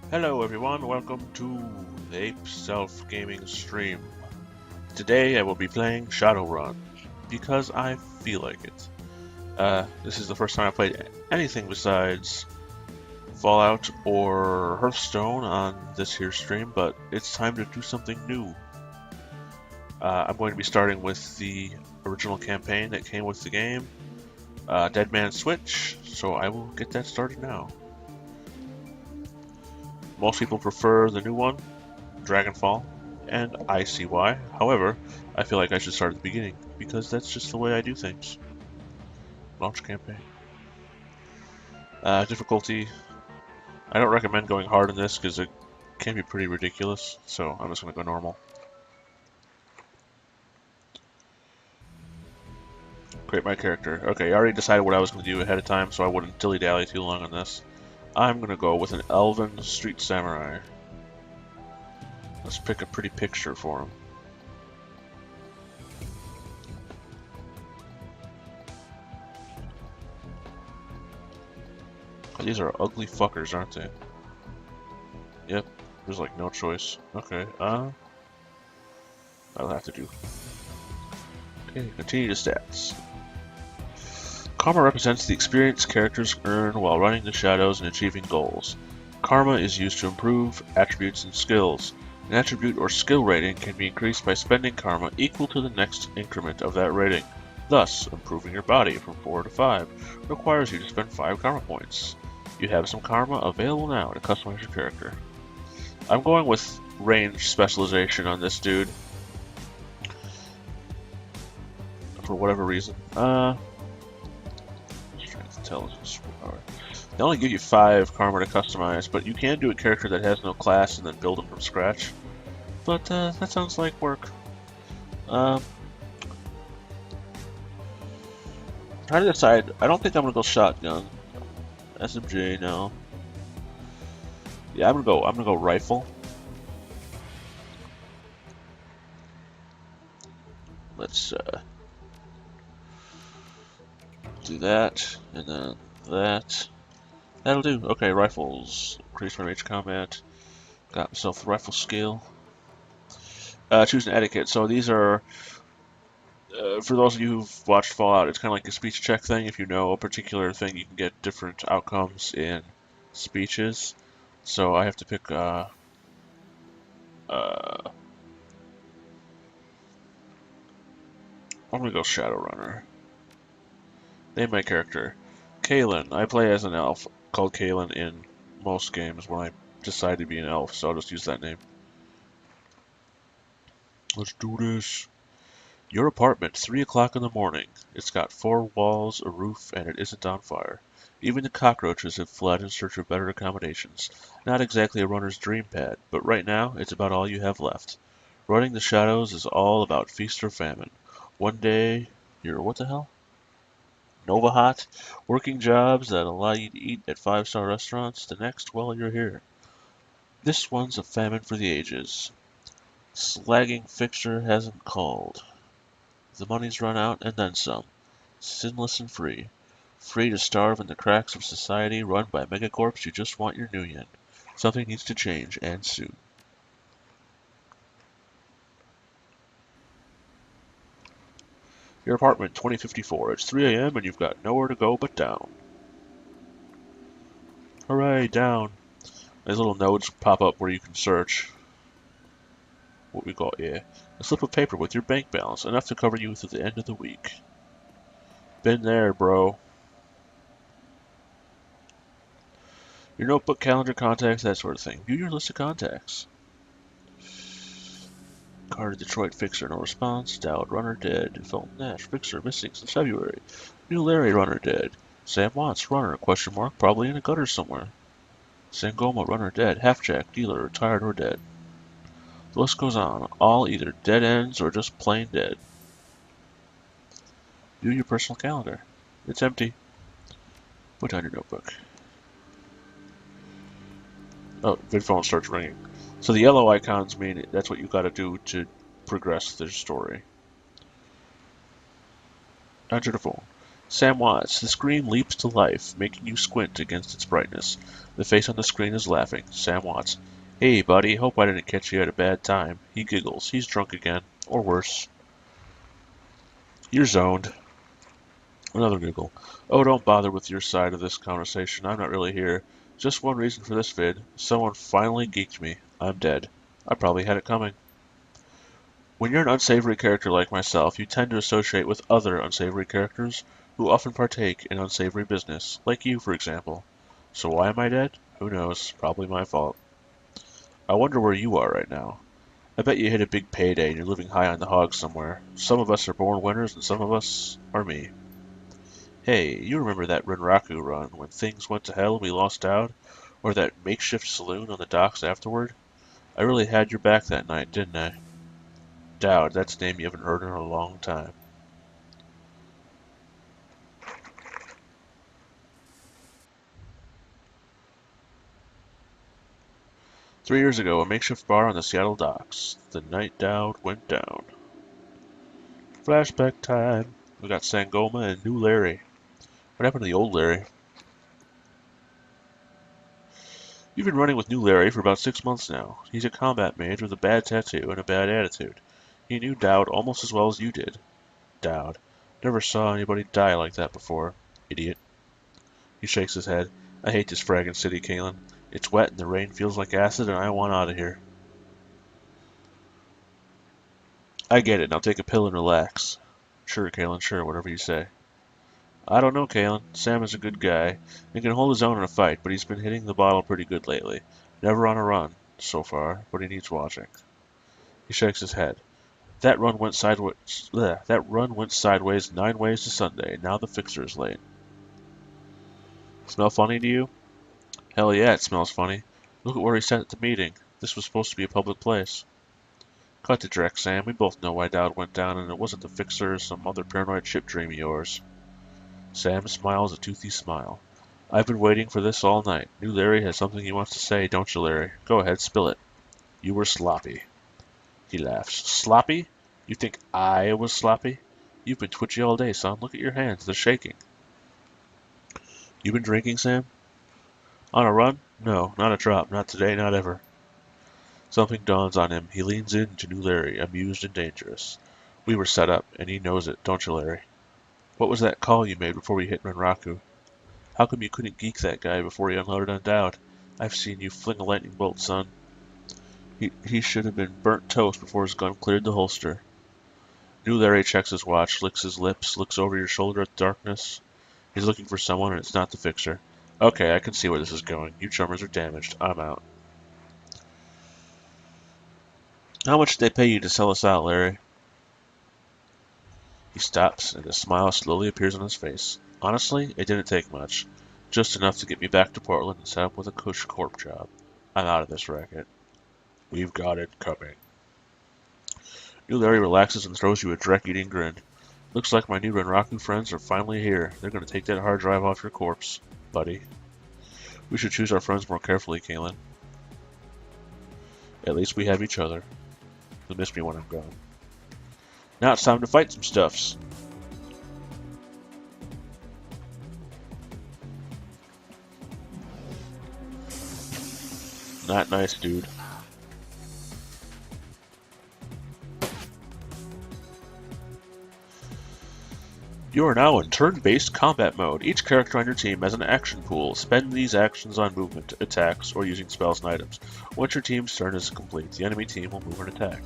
Hello everyone, welcome to the Ape Self Gaming stream. Today I will be playing Shadowrun, because I feel like it. This is the first time I played anything besides Fallout or Hearthstone on this here stream, but it's time to do something new. I'm going to be starting with the original campaign that came with the game, Dead Man's Switch, so I will get that started now. Most people prefer the new one, Dragonfall, and I see why. However, I feel like I should start at the beginning, because that's just the way I do things. Launch campaign. Difficulty. I don't recommend going hard in this, because it can be pretty ridiculous, so I'm just going to go normal. Create my character. Okay, I already decided what I was going to do ahead of time, so I wouldn't dilly-dally too long on this. I'm going to go with an Elven Street Samurai. Let's pick a pretty picture for him. These are ugly fuckers, aren't they? Yep, there's like no choice. Okay, I'll have to do. Okay, continue to stats. Karma represents the experience characters earn while running the shadows and achieving goals. Karma is used to improve attributes and skills. An attribute or skill rating can be increased by spending karma equal to the next increment of that rating. Thus, improving your body from 4 to 5 requires you to spend 5 karma points. You have some karma available now to customize your character. I'm going with range specialization on this dude. For whatever reason. Intelligence. They only give you 5 karma to customize, but you can do a character that has no class and then build them from scratch. But that sounds like work. Trying to decide. I don't think I'm gonna go shotgun. SMG, no. Yeah, I'm gonna go rifle. Let's do that, and then that. That'll do. Okay, rifles. Increase my range combat. Got myself the rifle skill. Choose an etiquette. So these are, for those of you who've watched Fallout, it's kind of like a speech check thing. If you know a particular thing, you can get different outcomes in speeches. So I have to pick, I'm gonna go Shadowrunner. Name my character. Kalen. I play as an elf called Kalen in most games when I decide to be an elf, so I'll just use that name. Let's do this. Your apartment, 3 o'clock in the morning. It's got 4 walls, a roof, and it isn't on fire. Even the cockroaches have fled in search of better accommodations. Not exactly a runner's dream pad, but right now it's about all you have left. Running the shadows is all about feast or famine. One day, you're what the hell? Nova Hot? Working jobs that allow you to eat at 5-star restaurants. The next, well, you're here. This one's a famine for the ages. Slagging fixture hasn't called. The money's run out and then some. Sinless and free. Free to starve in the cracks of society run by megacorps who just want your yen. Something needs to change, and soon. Your apartment, 2054. It's 3 a.m. and you've got nowhere to go but down. Hooray, down. There's little nodes pop up where you can search. What we call, yeah. A slip of paper with your bank balance, enough to cover you through the end of the week. Been there, bro. Your notebook, calendar, contacts, that sort of thing. View your list of contacts. Carter, Detroit, Fixer, no response. Dowd, Runner, dead. Felton, Nash, Fixer, missing since February. New Larry, Runner, dead. Sam Watts, Runner, question mark, probably in a gutter somewhere. Sangoma, Runner, dead. Half-Jack, dealer, retired or dead. The list goes on. All either dead ends or just plain dead. View your personal calendar. It's empty. Put down your notebook. Oh, VidPhone starts ringing. So the yellow icons mean that's what you gotta do to progress the story. Enter the phone. Sam Watts. The screen leaps to life, making you squint against its brightness. The face on the screen is laughing. Sam Watts. Hey, buddy, hope I didn't catch you at a bad time. He giggles. He's drunk again. Or worse. You're zoned. Another giggle. Oh, don't bother with your side of this conversation. I'm not really here. Just one reason for this vid. Someone finally geeked me. I'm dead. I probably had it coming. When you're an unsavory character like myself, you tend to associate with other unsavory characters who often partake in unsavory business, like you, for example. So why am I dead? Who knows? Probably my fault. I wonder where you are right now. I bet you hit a big payday and you're living high on the hog somewhere. Some of us are born winners and some of us are me. Hey, you remember that Renraku run when things went to hell and we lost Dowd? Or that makeshift saloon on the docks afterward? I really had your back that night, didn't I? Dowd, that's a name you haven't heard in a long time. "3 years ago, a makeshift bar on the Seattle docks. The night Dowd went down." Flashback time. We got Sangoma and new Larry. What happened to the old Larry? You've been running with new Larry for about 6 months now. He's a combat mage with a bad tattoo and a bad attitude. He knew Dowd almost as well as you did. Dowd. Never saw anybody die like that before. Idiot. He shakes his head. I hate this fragging city, Kalen. It's wet and the rain feels like acid and I want out of here. I get it. Now take a pill and relax. Sure, Kalen, sure, whatever you say. I don't know, Kalen. Sam is a good guy and can hold his own in a fight, but he's been hitting the bottle pretty good lately. Never on a run, so far, but he needs watching. He shakes his head. That run went sideways. That run went sideways 9 ways to Sunday. Now the fixer is late. Smell funny to you? Hell yeah, it smells funny. Look at where he sat at the meeting. This was supposed to be a public place. Cut to direct, Sam. We both know why Dowd went down, and it wasn't the fixer or some other paranoid chip dream of yours. Sam smiles a toothy smile. I've been waiting for this all night. New Larry has something he wants to say, don't you, Larry? Go ahead, spill it. You were sloppy. He laughs. Sloppy? You think I was sloppy? You've been twitchy all day, son. Look at your hands. They're shaking. You been drinking, Sam? On a run? No, not a drop. Not today, not ever. Something dawns on him. He leans in to new Larry, amused and dangerous. We were set up, and he knows it, don't you, Larry? What was that call you made before we hit Renraku? How come you couldn't geek that guy before he unloaded on Dowd? I've seen you fling a lightning bolt, son. He should have been burnt toast before his gun cleared the holster. New Larry checks his watch, licks his lips, looks over your shoulder at the darkness. He's looking for someone, and it's not the fixer. Okay, I can see where this is going. You chummers are damaged. I'm out. How much did they pay you to sell us out, Larry? He stops, and a smile slowly appears on his face. Honestly, it didn't take much. Just enough to get me back to Portland and set up with a Cush Corp job. I'm out of this racket. We've got it coming. New Larry relaxes and throws you a Drek-eating grin. Looks like my new Renraku friends are finally here. They're going to take that hard drive off your corpse, buddy. We should choose our friends more carefully, Kalen. At least we have each other. You'll miss me when I'm gone. Now it's time to fight some stuffs. Not nice, dude. You are now in turn-based combat mode. Each character on your team has an action pool. Spend these actions on movement, attacks, or using spells and items. Once your team's turn is complete, the enemy team will move and attack.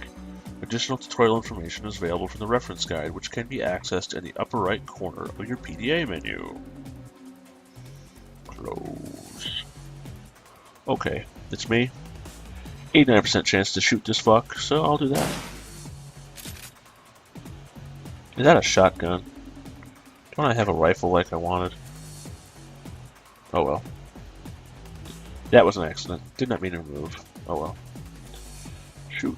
Additional tutorial information is available from the reference guide, which can be accessed in the upper right corner of your PDA menu. Close. Okay, it's me. 89% chance to shoot this fuck, so I'll do that. Is that a shotgun? Don't I have a rifle like I wanted? Oh well. That was an accident. Did not mean to move. Oh well. Shoot.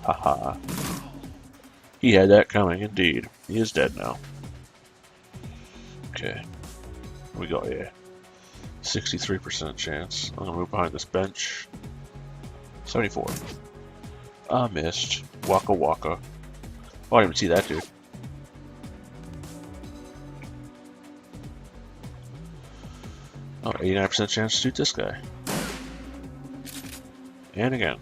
Haha. He had that coming, indeed. He is dead now. Okay. Here we go, yeah. 63% chance. I'm gonna move behind this bench. 74. I missed. Waka waka. Oh, I didn't even see that dude. 89% chance to shoot this guy. And again.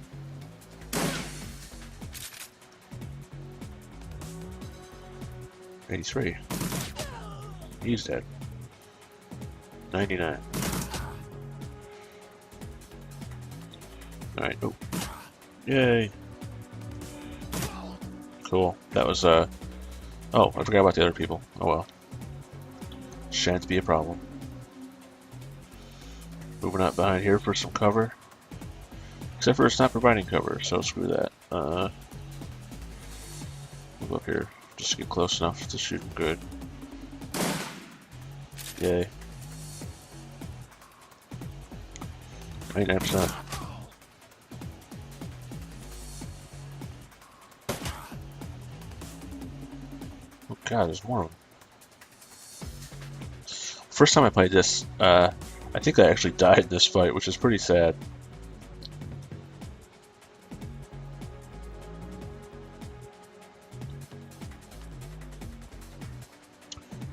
$83. He's dead. 99. Alright, oh. Yay. Cool. That was, oh, I forgot about the other people. Oh well. Shan't be a problem. Moving up behind here for some cover. Except for it's not providing cover, so screw that. Move up here. Just to get close enough to shoot him good. Yay. 99%. Oh god, there's more of them. First time I played this, I think I actually died in this fight, which is pretty sad.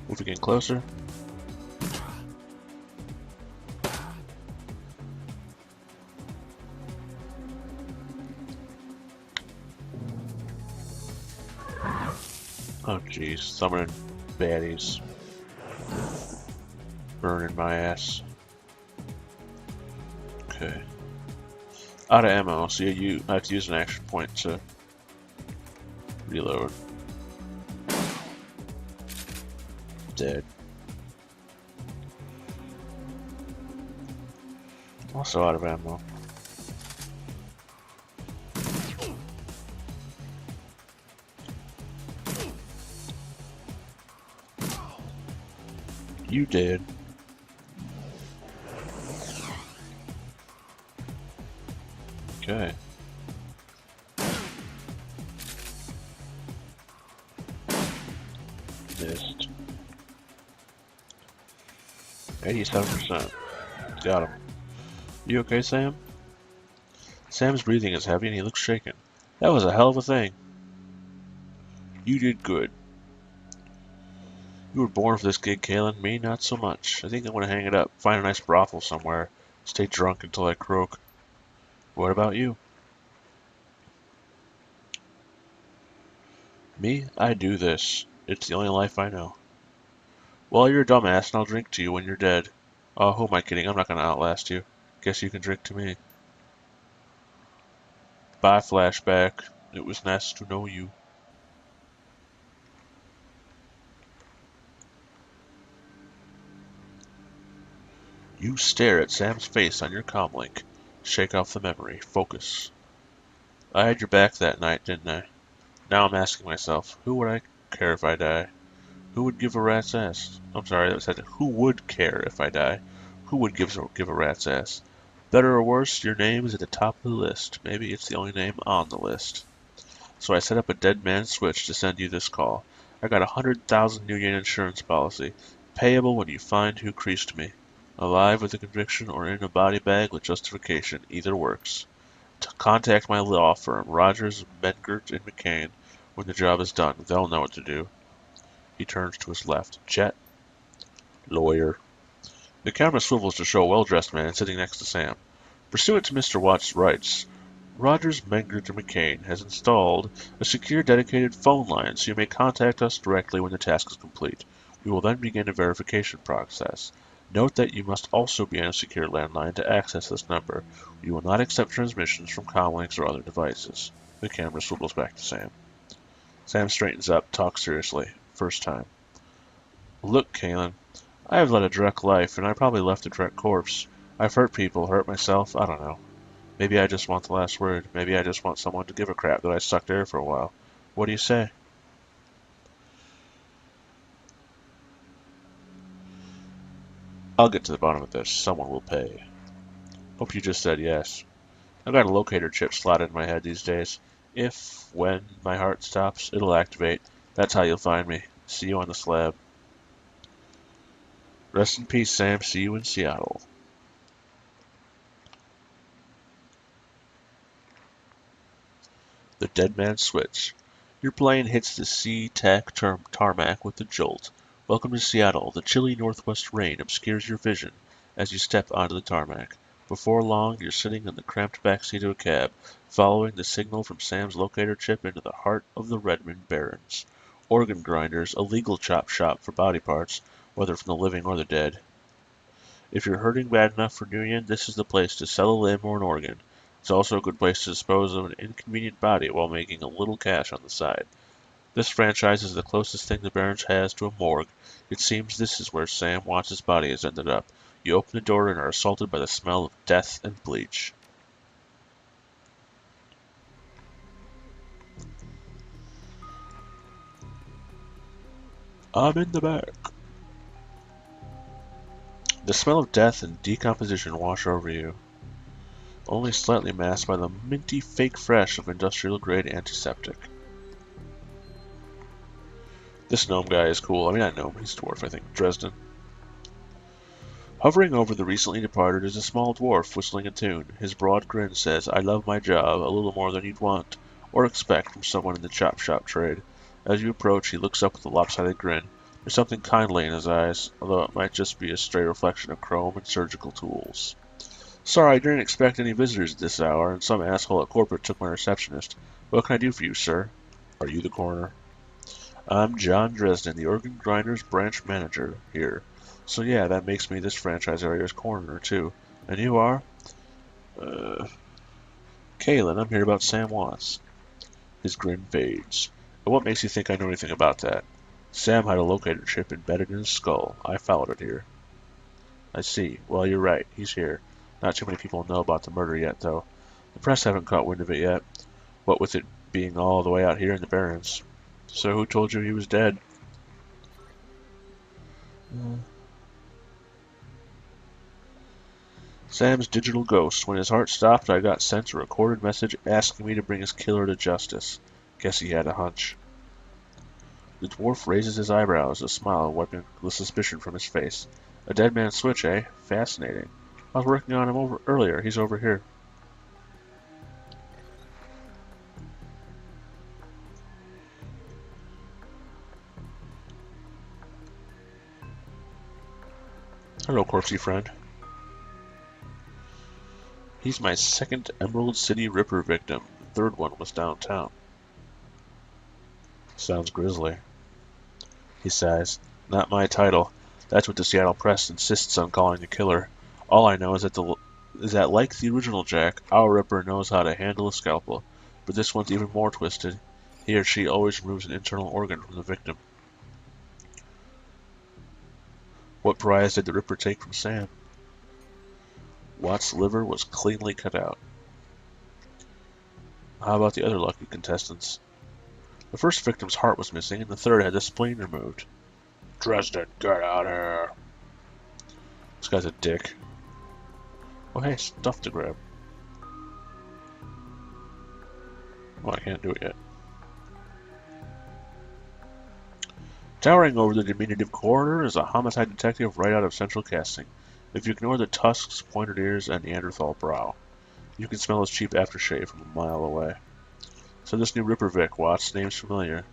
Moving in closer. Oh jeez, summoning baddies. Burning my ass. Okay. Out of ammo, so I have to use an action point to reload. Dead. Also out of ammo. You did. Okay. Missed. 87%. Got him. You okay, Sam? Sam's breathing is heavy and he looks shaken. That was a hell of a thing. You did good. You were born for this gig, Kalen. Me, not so much. I think I'm gonna hang it up. Find a nice brothel somewhere. Stay drunk until I croak. What about you? Me? I do this. It's the only life I know. Well, you're a dumbass, and I'll drink to you when you're dead. Oh, who am I kidding? I'm not gonna outlast you. Guess you can drink to me. Bye, flashback. It was nice to know you. You stare at Sam's face on your comlink. Shake off the memory. Focus. I had your back that night, didn't I? Now I'm asking myself, who would I care if I die? Who would give a rat's ass? I'm sorry, that said, who would care if I die? Who would give a rat's ass? Better or worse, your name is at the top of the list. Maybe it's the only name on the list. So I set up a dead man switch to send you this call. I got 100,000 new yen insurance policy, payable when you find who creased me. Alive with a conviction or in a body bag with justification, either works. Contact my law firm, Rogers, Medgert, and McCain. When the job is done, they'll know what to do. He turns to his left. Chet. Lawyer. The camera swivels to show a well-dressed man sitting next to Sam. Pursuant to Mr. Watts' rights, Rogers, Medgert, and McCain has installed a secure dedicated phone line so you may contact us directly when the task is complete. We will then begin a verification process. Note that you must also be on a secure landline to access this number. We will not accept transmissions from comlinks or other devices. The camera swivels back to Sam. Sam straightens up, talks seriously. First time. Look, Kalen, I have led a direct life, and I probably left a direct corpse. I've hurt people, hurt myself, I don't know. Maybe I just want the last word. Maybe I just want someone to give a crap that I sucked air for a while. What do you say? I'll get to the bottom of this. Someone will pay. Hope you just said yes. I've got a locator chip slotted in my head these days. When my heart stops, it'll activate. That's how you'll find me. See you on the slab. Rest in peace, Sam. See you in Seattle. The dead man switch. Your plane hits the sea-tack tarmac with a jolt. Welcome to Seattle. The chilly northwest rain obscures your vision. as you step onto the tarmac. Before long, you're sitting in the cramped backseat of a cab, following the signal from Sam's locator chip into the heart of the Redmond Barrens. Organ grinders, a legal chop shop for body parts, whether from the living or the dead. If you're hurting bad enough for Union, this is the place to sell a limb or an organ. It's also a good place to dispose of an inconvenient body while making a little cash on the side. This franchise is the closest thing the Barrens has to a morgue. It seems this is where Sam Watts' body has ended up. You open the door and are assaulted by the smell of death and bleach. I'm in the back. The smell of death and decomposition wash over you, only slightly masked by the minty fake fresh of industrial-grade antiseptic. This gnome guy is cool. I mean, not gnome, he's dwarf, I think. Dresden. Hovering over the recently departed is a small dwarf whistling a tune. His broad grin says, "I love my job a little more than you'd want or expect from someone in the chop shop trade." As you approach, he looks up with a lopsided grin. There's something kindly in his eyes, although it might just be a stray reflection of chrome and surgical tools. "Sorry, I didn't expect any visitors at this hour, and some asshole at corporate took my receptionist. What can I do for you, sir?" "Are you the coroner?" "I'm John Dresden, the organ grinders branch manager here. So yeah, that makes me this franchise area's coroner, too. And you are?" "Kalen, I'm here about Sam Watts." His grin fades. "And what makes you think I know anything about that?" "Sam had a locator chip embedded in his skull. I followed it here." "I see. Well, you're right. He's here. Not too many people know about the murder yet, though. The press haven't caught wind of it yet, what with it being all the way out here in the Barrens." "So who told you he was dead?" "Sam's digital ghost. When his heart stopped, I got sent a recorded message asking me to bring his killer to justice. Guess he had a hunch." The dwarf raises his eyebrows, a smile wiping the suspicion from his face. "A dead man's switch, eh? Fascinating. I was working on him earlier. He's over here." "Hello, corpsey friend." "He's my second Emerald City Ripper victim. The third one was downtown." "Sounds grisly." He sighs. "Not my title. That's what the Seattle Press insists on calling the killer. All I know is that like the original Jack, our Ripper knows how to handle a scalpel. But this one's even more twisted. He or she always removes an internal organ from the victim." "What prize did the Ripper take from Sam?" "Watt's liver was cleanly cut out." "How about the other lucky contestants?" "The first victim's heart was missing, and the third had the spleen removed." "Dresden, get out here!" This guy's a dick. Oh hey, stuff to grab. Oh, I can't do it yet. Towering over the diminutive coroner is a homicide detective right out of Central Casting. If you ignore the tusks, pointed ears, and Neanderthal brow, you can smell his cheap aftershave from a mile away. "So this new Ripper Vic, Watts, name's familiar.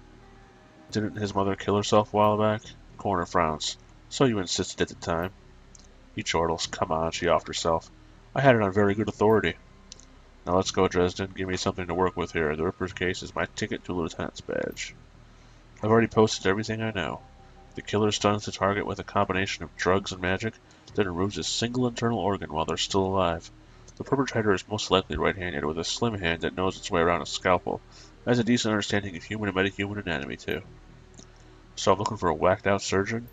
Didn't his mother kill herself a while back?" Coroner frowns. "So you insisted at the time." He chortles. "Come on, she offed herself. I had it on very good authority." "Now let's go, Dresden. Give me something to work with here. The Ripper's case is my ticket to a lieutenant's badge. I've already posted everything I know. The killer stuns the target with a combination of drugs and magic, then removes a single internal organ while they're still alive. The perpetrator is most likely right-handed, with a slim hand that knows its way around a scalpel. Has a decent understanding of human and metahuman anatomy, too." "So I'm looking for a whacked-out surgeon?"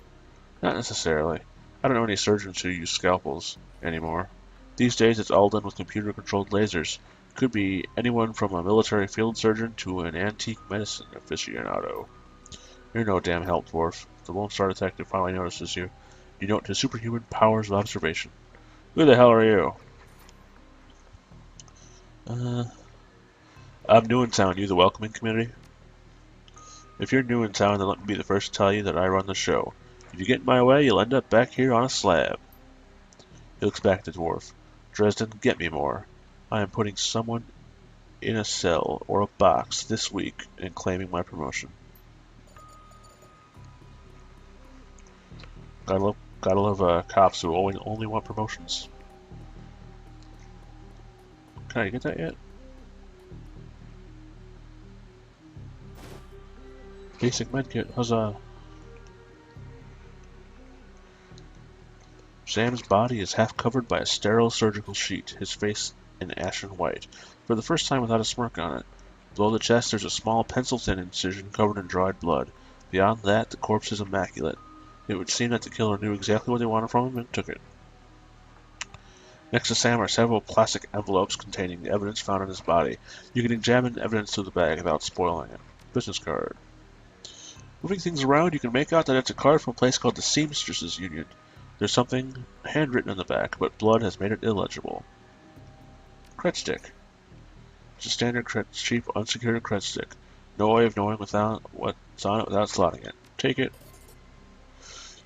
"Not necessarily. I don't know any surgeons who use scalpels anymore. These days it's all done with computer-controlled lasers. Could be anyone from a military field surgeon to an antique medicine aficionado." "You're no damn help, dwarf. The Lone Star detective finally notices you. You note his superhuman powers of observation." "Who the hell are you?" "I'm new in town. You the welcoming committee?" "If you're new in town, then let me be the first to tell you that I run the show. If you get in my way, you'll end up back here on a slab." He looks back at the dwarf. "Dresden, get me more. I am putting someone in a cell or a box this week and claiming my promotion." Got Gotta love cops who only want promotions. Can I get that yet? Basic medkit, huzzah. Sam's body is half covered by a sterile surgical sheet, his face an ashen white, for the first time without a smirk on it. Below the chest there's a small pencil-thin incision covered in dried blood. Beyond that, the corpse is immaculate. It would seem that the killer knew exactly what they wanted from him and took it. Next to Sam are several plastic envelopes containing the evidence found in his body. You can examine evidence through the bag without spoiling it. Business card. Moving things around, you can make out that it's a card from a place called the Seamstresses Union. There's something handwritten on the back, but blood has made it illegible. Cred stick. It's a standard cheap unsecured cred stick. No way of knowing without what's on it without slotting it. Take it.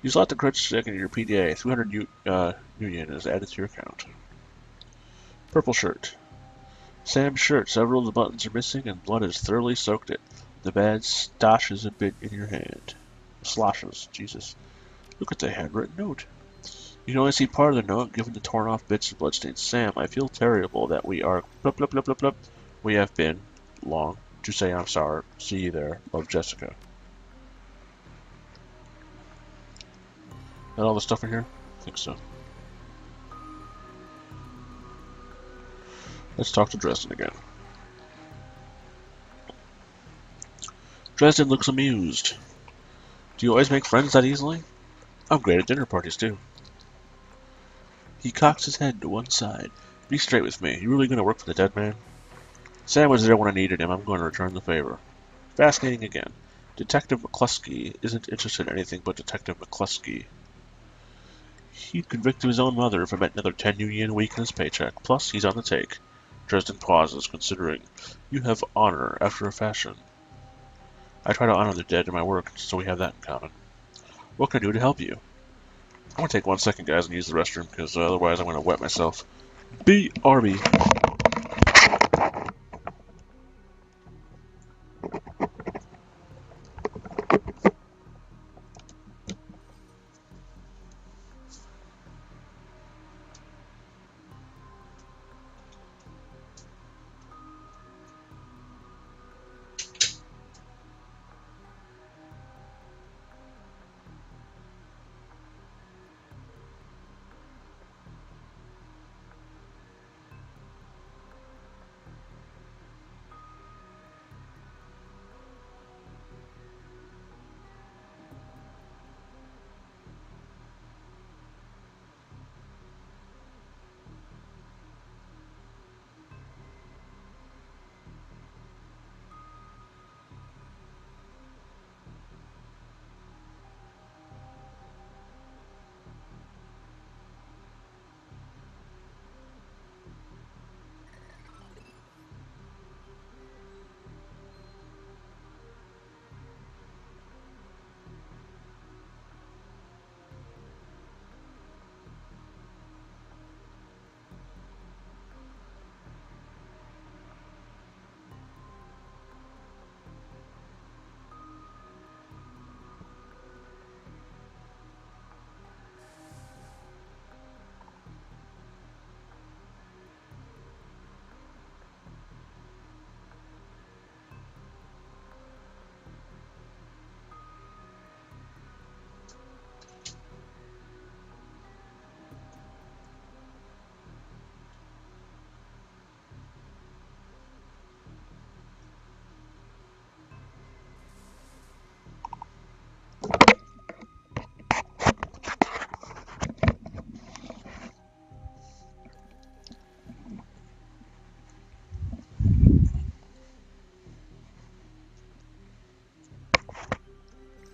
You slot the cred stick into your PDA. 300 Union is added to your account. Purple shirt. Sam's shirt. Several of the buttons are missing and blood has thoroughly soaked it. The bad stashes a bit in your hand. Sloshes. Jesus. Look at the handwritten note. You can only see part of the note, given the torn off bits of bloodstained. Sam, I feel terrible that we are blup blup blup blup blup. We have been long to say I'm sorry. See you there. Love, Jessica. Got all the stuff in here? I think so. Let's talk to Dresden again. Dresden looks amused. Do you always make friends that easily? I'm great at dinner parties, too. He cocks his head to one side. Be straight with me. You really gonna work for the dead man? Sam was there when I needed him. I'm going to return the favor. Fascinating again. Detective McCluskey isn't interested in anything but Detective McCluskey. He'd convict his own mother if it meant another 10 Union a week in his paycheck. Plus, he's on the take. Dresden pauses, considering. You have honor, after a fashion. I try to honor the dead in my work, so we have that in common. What can I do to help you? I'm going to take 1 second, guys, and use the restroom, because otherwise I'm going to wet myself. BRB.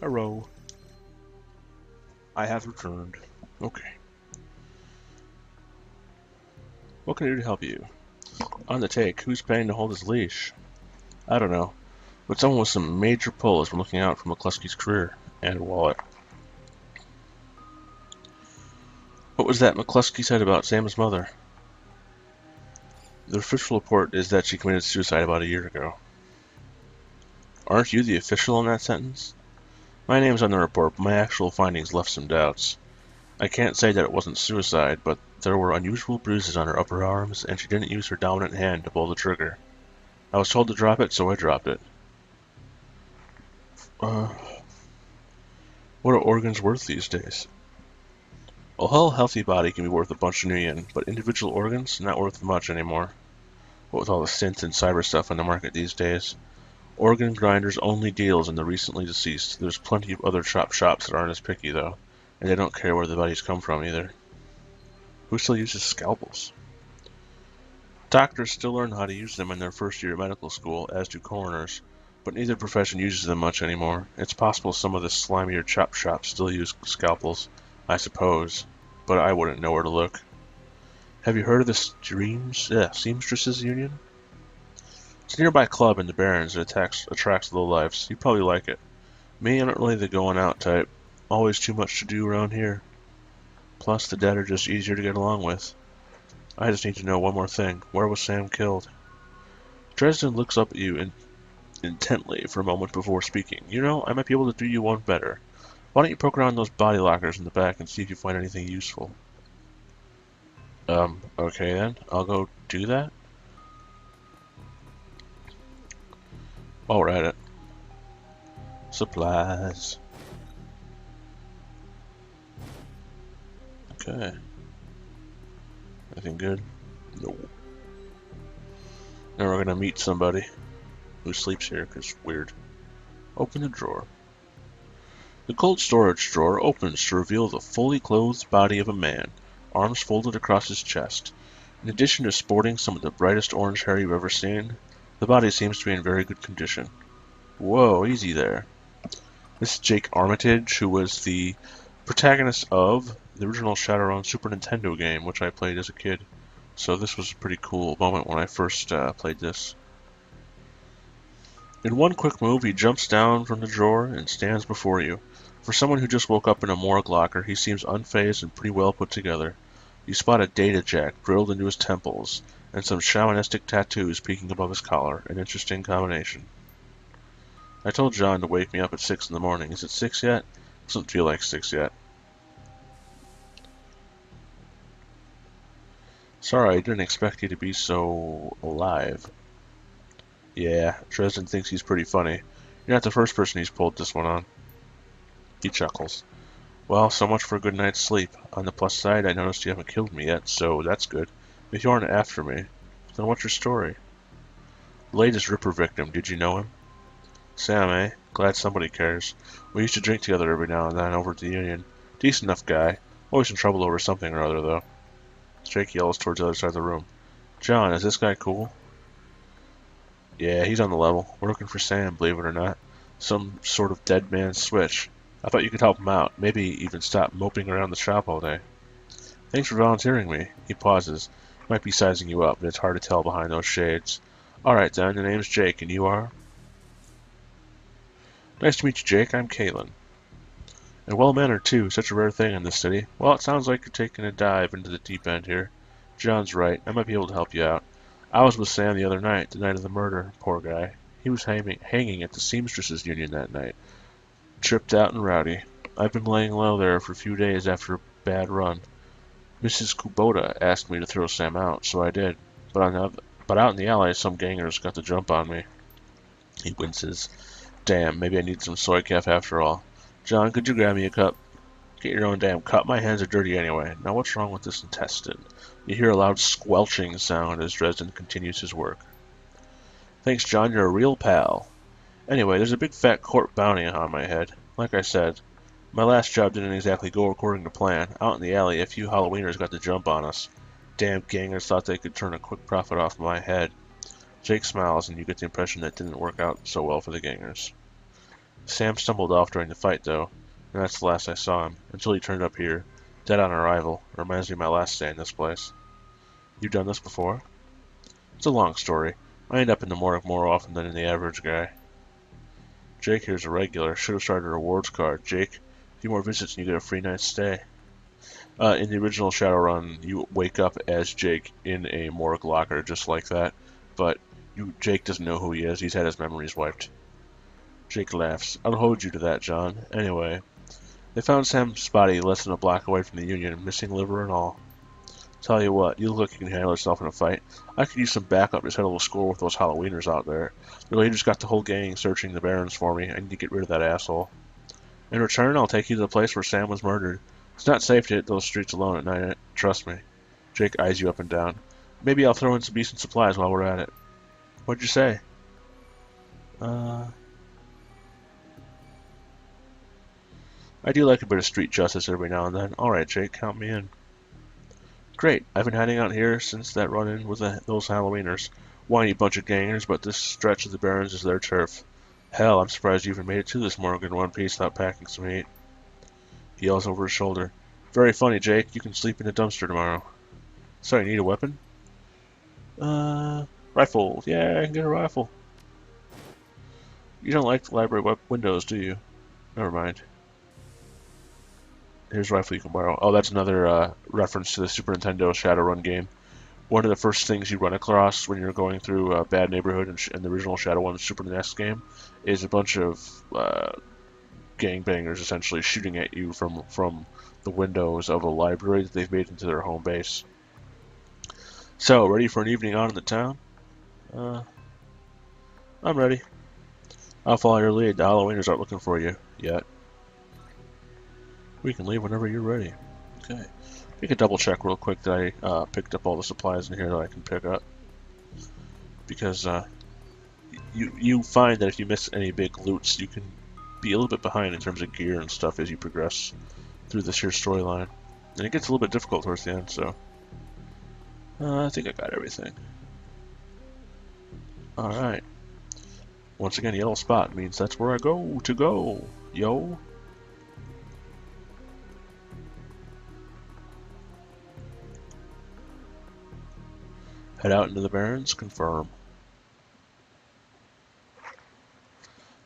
Hello. I have returned. Okay. What can I do to help you? On the take, who's paying to hold his leash? I don't know, but someone with some major pull has been looking out for McCluskey's career and wallet. What was that McCluskey said about Sam's mother? The official report is that she committed suicide about a year ago. Aren't you the official in that sentence? My name's on the report, but my actual findings left some doubts. I can't say that it wasn't suicide, but there were unusual bruises on her upper arms, and she didn't use her dominant hand to pull the trigger. I was told to drop it, so I dropped it. What are organs worth these days? A whole healthy body can be worth a bunch of new yen, but individual organs, not worth much anymore. What with all the synth and cyber stuff on the market these days. Organ Grinders only deals in the recently deceased. There's plenty of other chop shops that aren't as picky, though, and they don't care where the bodies come from, either. Who still uses scalpels? Doctors still learn how to use them in their first year of medical school, as do coroners, but neither profession uses them much anymore. It's possible some of the slimier chop shops still use scalpels, I suppose, but I wouldn't know where to look. Have you heard of the Seamstresses Union? It's a nearby club in the Barrens that attracts lowlifes. You'd probably like it. Me, I'm not really the going out type. Always too much to do around here. Plus, the dead are just easier to get along with. I just need to know one more thing. Where was Sam killed? Dresden looks up at you intently for a moment before speaking. You know, I might be able to do you one better. Why don't you poke around those body lockers in the back and see if you find anything useful? Okay then. I'll go do that. While we're at it. Supplies. Okay. Anything good? No. Now we're gonna meet somebody who sleeps here, 'cause weird. Open the drawer. The cold storage drawer opens to reveal the fully clothed body of a man, arms folded across his chest. In addition to sporting some of the brightest orange hair you've ever seen, the body seems to be in very good condition. Whoa, easy there. This is Jake Armitage, who was the protagonist of the original Shadowrun Super Nintendo game, which I played as a kid. So this was a pretty cool moment when I first played this. In one quick move, he jumps down from the drawer and stands before you. For someone who just woke up in a morgue locker, he seems unfazed and pretty well put together. You spot a data jack drilled into his temples, and some shamanistic tattoos peeking above his collar, an interesting combination. I told John to wake me up at 6 in the morning. Is it 6 yet? Doesn't feel like 6 yet. Sorry, I didn't expect you to be so alive. Yeah, Dresden thinks he's pretty funny. You're not the first person he's pulled this one on. He chuckles. Well, so much for a good night's sleep. On the plus side, I noticed you haven't killed me yet, so that's good. If you aren't after me, then what's your story? The latest Ripper victim, did you know him? Sam, eh? Glad somebody cares. We used to drink together every now and then over at the Union. Decent enough guy. Always in trouble over something or other, though. Jake yells towards the other side of the room. John, is this guy cool? Yeah, he's on the level. We're looking for Sam, believe it or not. Some sort of dead man's switch. I thought you could help him out. Maybe even stop moping around the shop all day. Thanks for volunteering me. He pauses. Might be sizing you up, but it's hard to tell behind those shades. Alright then, the name's Jake, and you are? Nice to meet you, Jake. I'm Caitlin. And well-mannered, too. Such a rare thing in this city. Well, it sounds like you're taking a dive into the deep end here. John's right. I might be able to help you out. I was with Sam the other night, the night of the murder. Poor guy. He was hanging at the Seamstresses Union that night. Tripped out and rowdy. I've been laying low there for a few days after a bad run. Mrs. Kubota asked me to throw Sam out, so I did. But out in the alley, some gangers got the jump on me. He winces. Damn, maybe I need some soy calf after all. John, could you grab me a cup? Get your own damn cup. My hands are dirty anyway. Now what's wrong with this intestine? You hear a loud squelching sound as Dresden continues his work. Thanks, John. You're a real pal. Anyway, there's a big fat court bounty on my head. Like I said, my last job didn't exactly go according to plan. Out in the alley, a few Halloweeners got the jump on us. Damn gangers thought they could turn a quick profit off my head. Jake smiles, and you get the impression that didn't work out so well for the gangers. Sam stumbled off during the fight, though, and that's the last I saw him, until he turned up here, dead on arrival. Reminds me of my last stay in this place. You've done this before? It's a long story. I end up in the morgue more often than the average guy. Jake here's a regular. Should have started a rewards card. Jake, a few more visits and you get a free night's stay. In the original Shadowrun, you wake up as Jake in a morgue locker just like that, but Jake doesn't know who he is. He's had his memories wiped. Jake laughs. I'll hold you to that, John. Anyway, They found Sam's body less than a block away from the Union, missing liver and all. Tell you what, you look like you can handle yourself in a fight. I could use some backup to settle a score with those Halloweeners out there. The leader's got the whole gang searching the barrens for me. I need to get rid of that asshole. In return, I'll take you to the place where Sam was murdered. It's not safe to hit those streets alone at night, trust me. Jake eyes you up and down. Maybe I'll throw in some decent supplies while we're at it. What'd you say? I do like a bit of street justice every now and then. Alright, Jake, count me in. Great. I've been hiding out here since that run-in with those Halloweeners. Whiny bunch of gangers, but this stretch of the Barrens is their turf. Hell, I'm surprised you even made it to this morgue in one piece without packing some heat. He yells over his shoulder. Very funny, Jake. You can sleep in the dumpster tomorrow. So, you need a weapon? Rifle. Yeah, I can get a rifle. You don't like the library windows, do you? Never mind. Here's a rifle you can borrow. Oh, that's another reference to the Super Nintendo Shadowrun game. One of the first things you run across when you're going through a bad neighborhood in the original Shadowrun Super NES game is a bunch of gangbangers essentially shooting at you from the windows of a library that they've made into their home base. So, ready for an evening out in the town? I'm ready. I'll follow your lead. The Halloweeners aren't looking for you yet. We can leave whenever you're ready. Okay. We can double check real quick that I picked up all the supplies in here that I can pick up. Because you find that if you miss any big loots, you can be a little bit behind in terms of gear and stuff as you progress through this here storyline. And it gets a little bit difficult towards the end, so I think I got everything. Alright. Once again, yellow spot means that's where I go to go, yo. Head out into the Barrens, confirm.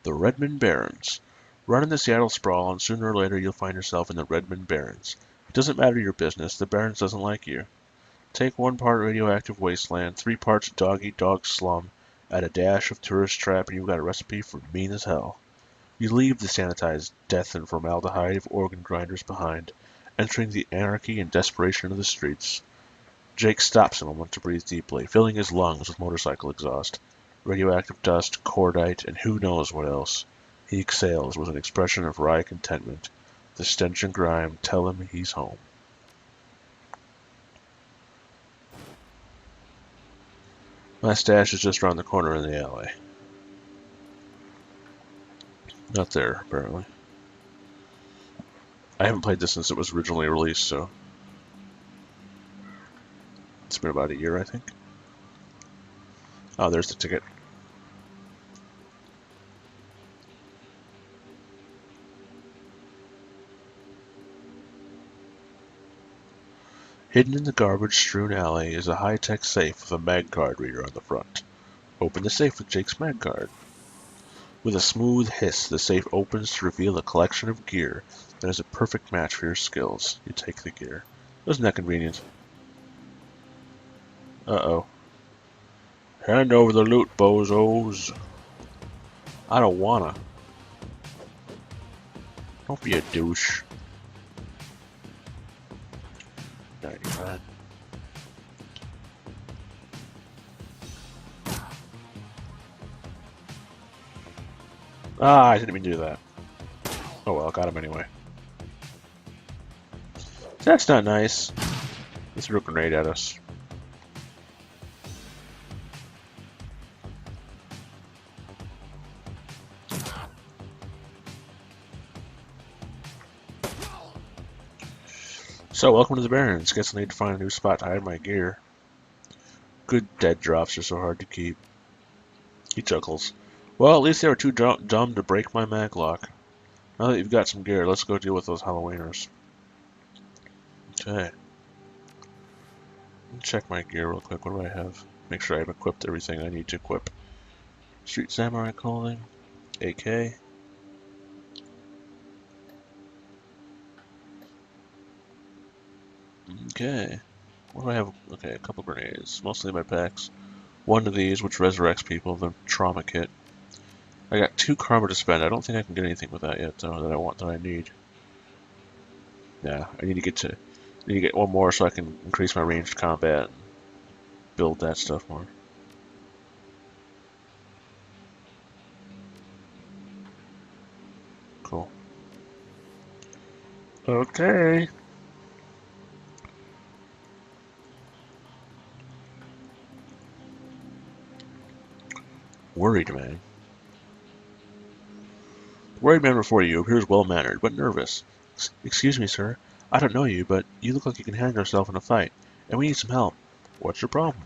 The Redmond Barrens. Run in the Seattle sprawl, and sooner or later you'll find yourself in the Redmond Barrens. It doesn't matter your business, the Barrens doesn't like you. Take 1 part radioactive wasteland, 3 parts dog-eat-dog slum, add a dash of tourist trap, and you've got a recipe for mean as hell. You leave the sanitized death and formaldehyde of organ grinders behind, entering the anarchy and desperation of the streets. Jake stops a moment to breathe deeply, filling his lungs with motorcycle exhaust, radioactive dust, cordite, and who knows what else. He exhales with an expression of wry contentment. The stench and grime tell him he's home. My stash is just around the corner in the alley. Not there, apparently. I haven't played this since it was originally released, so it's been about a year, I think. Oh, there's the ticket. Hidden in the garbage-strewn alley is a high-tech safe with a mag card reader on the front. Open the safe with Jake's mag card. With a smooth hiss, the safe opens to reveal a collection of gear that is a perfect match for your skills. You take the gear. Isn't that convenient? Uh-oh. Hand over the loot, bozos. I don't wanna. Don't be a douche. 95. Ah, I didn't mean to do that. Oh well, got him anyway. That's not nice. He threw a grenade at us. So, welcome to the Barrens. Guess I need to find a new spot to hide my gear. Good dead drops are so hard to keep. He chuckles. Well, at least they were too dumb to break my mag lock. Now that you've got some gear, let's go deal with those Halloweeners. Okay. Check my gear real quick. What do I have? Make sure I've equipped everything I need to equip. Street Samurai clothing. AK. Okay. What do I have? Okay, a couple grenades. Mostly my packs. One of these, which resurrects people. The trauma kit. I got 2 karma to spend. I don't think I can get anything with that yet, though, that I need. Yeah, I need to get one more so I can increase my ranged combat and build that stuff more. Cool. Okay. Worried man. The worried man before you appears well-mannered, but nervous. Excuse me, sir. I don't know you, but you look like you can handle yourself in a fight, and we need some help. What's your problem?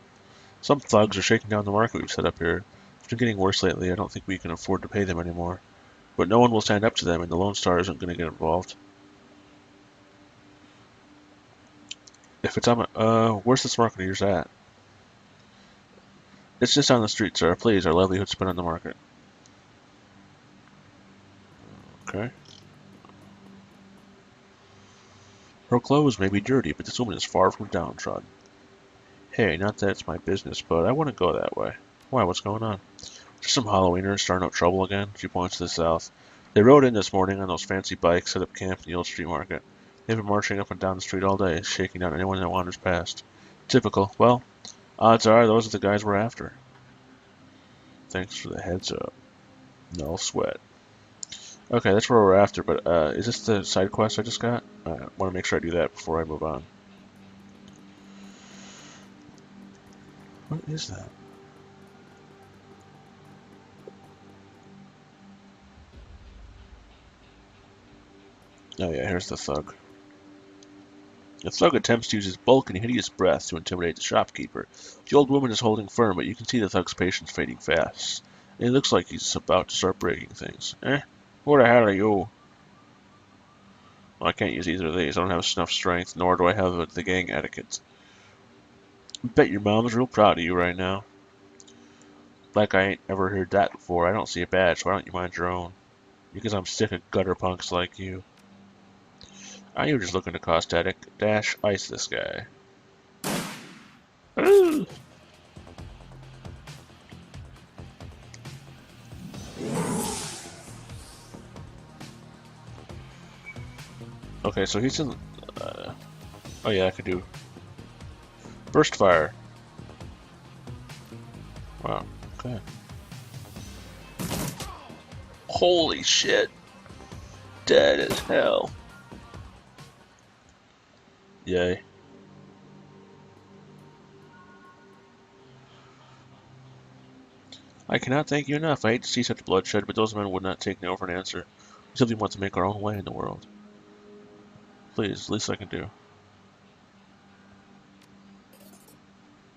Some thugs are shaking down the market we've set up here. It's been getting worse lately. I don't think we can afford to pay them anymore. But no one will stand up to them, and the Lone Star isn't going to get involved. If it's on where's this market of yours at? It's just down the street, sir. Please, our livelihood's been on the market. Okay. Her clothes may be dirty, but this woman is far from downtrodden. Hey, not that it's my business, but I want to go that way. Why, what's going on? Just some Halloweeners starting up trouble again. She points to the south. They rode in this morning on those fancy bikes, set up camp in the old street market. They've been marching up and down the street all day, shaking down anyone that wanders past. Typical. Well, odds are those are the guys we're after. Thanks for the heads up. No sweat. Okay, that's where we're after, but is this the side quest I just got? I want to make sure I do that before I move on. What is that? Oh yeah, here's the thug. The thug attempts to use his bulk and hideous breath to intimidate the shopkeeper. The old woman is holding firm, but you can see the thug's patience fading fast. It looks like he's about to start breaking things. Who the hell are you? Well, I can't use either of these. I don't have enough strength, nor do I have the gang etiquette. I bet your mom's real proud of you right now. Like I ain't ever heard that before. I don't see a badge, so why don't you mind your own? Because I'm sick of gutter punks like you. I you just looking to cause static. Dash, ice this guy. Ooh. Okay, so he's in. Oh yeah, I could do burst fire. Wow. Okay. Holy shit. Dead as hell. Yay. I cannot thank you enough. I hate to see such bloodshed, but those men would not take no for an answer. We simply want to make our own way in the world. Please, least I can do.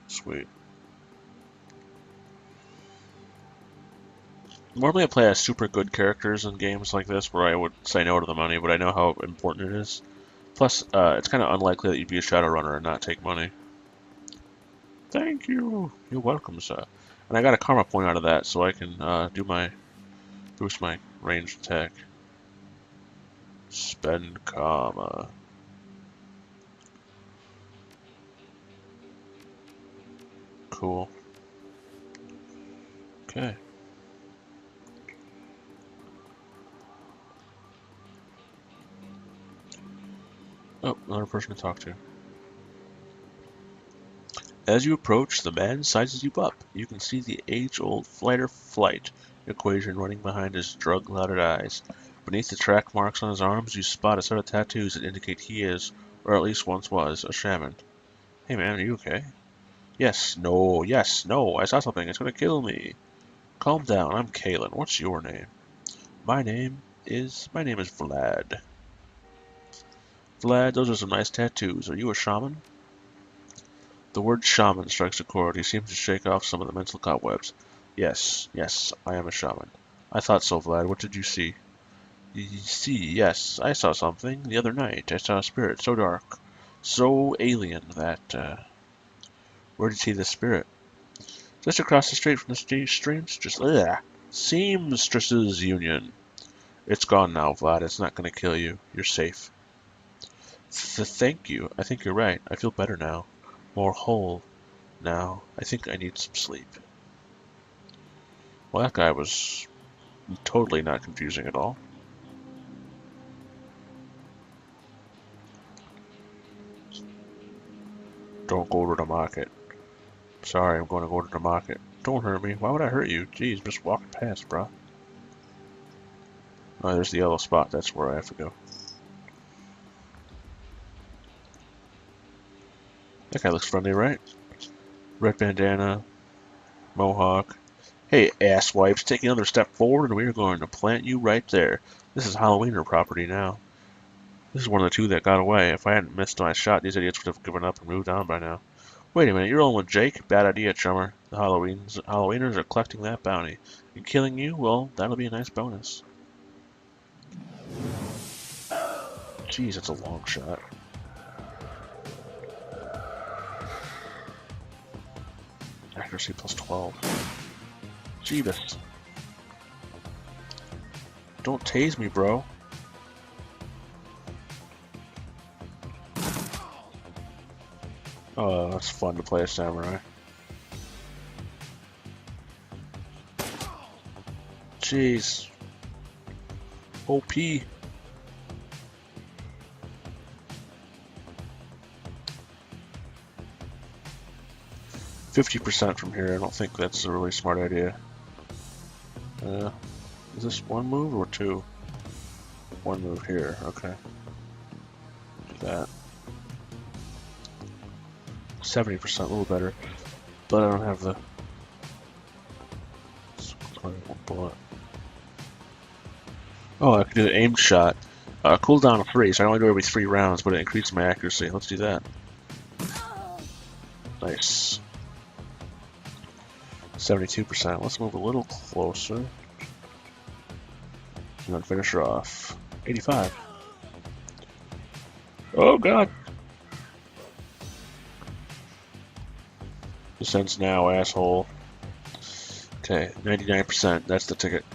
Sweet. Normally I play as super good characters in games like this where I would say no to the money, but I know how important it is. Plus, it's kind of unlikely that you'd be a Shadowrunner and not take money. Thank you. You're welcome, sir. And I got a karma point out of that, so I can boost my ranged attack. Spend karma. Cool. Okay. Oh, another person to talk to. As you approach, the man sizes you up. You can see the age-old flight or flight equation running behind his drug-clouded eyes. Beneath the track marks on his arms, you spot a set of tattoos that indicate he is, or at least once was, a shaman. Hey man, are you okay? Yes, no, yes, no, I saw something, it's gonna kill me. Calm down, I'm Kalen. What's your name? My name is Vlad. Vlad, those are some nice tattoos. Are you a shaman? The word shaman strikes a chord. He seems to shake off some of the mental cobwebs. Yes, yes, I am a shaman. I thought so, Vlad. What did you see? See, yes, I saw something the other night. I saw a spirit so dark, so alien that, where did you see this spirit? Just across the street from the streams. Just, Seamstresses Union. It's gone now, Vlad. It's not going to kill you. You're safe. Thank you. I think you're right. I feel better now. More whole. Now, I think I need some sleep. Well, that guy was totally not confusing at all. Don't go to the market. Sorry, I'm going to go to the market. Don't hurt me. Why would I hurt you? Jeez, just walking past, bro. Oh, there's the yellow spot. That's where I have to go. That guy looks friendly, right? Red bandana, mohawk. Hey, asswipes, take another step forward and we are going to plant you right there. This is Halloweener property now. This is one of the two that got away. If I hadn't missed my shot, these idiots would have given up and moved on by now. Wait a minute, you're rolling with Jake? Bad idea, chummer. The Halloweeners are collecting that bounty. And killing you? Well, that'll be a nice bonus. Jeez, that's a long shot. Accuracy plus 12. Jeebus. Don't tase me, bro. Oh, that's fun to play a samurai. Jeez. OP. 50% from here. I don't think that's a really smart idea. Is this one move or two? One move here. Okay. Do that. 70%, a little better, but I don't have the. Bullet. Oh, I can do the aim shot. Cooldown of 3, so I only do it every 3 rounds, but it increases my accuracy. Let's do that. Nice. 72%. Let's move a little closer. And then finish her off. 85. Oh god! Descends now, asshole. Okay, 99%. That's the ticket.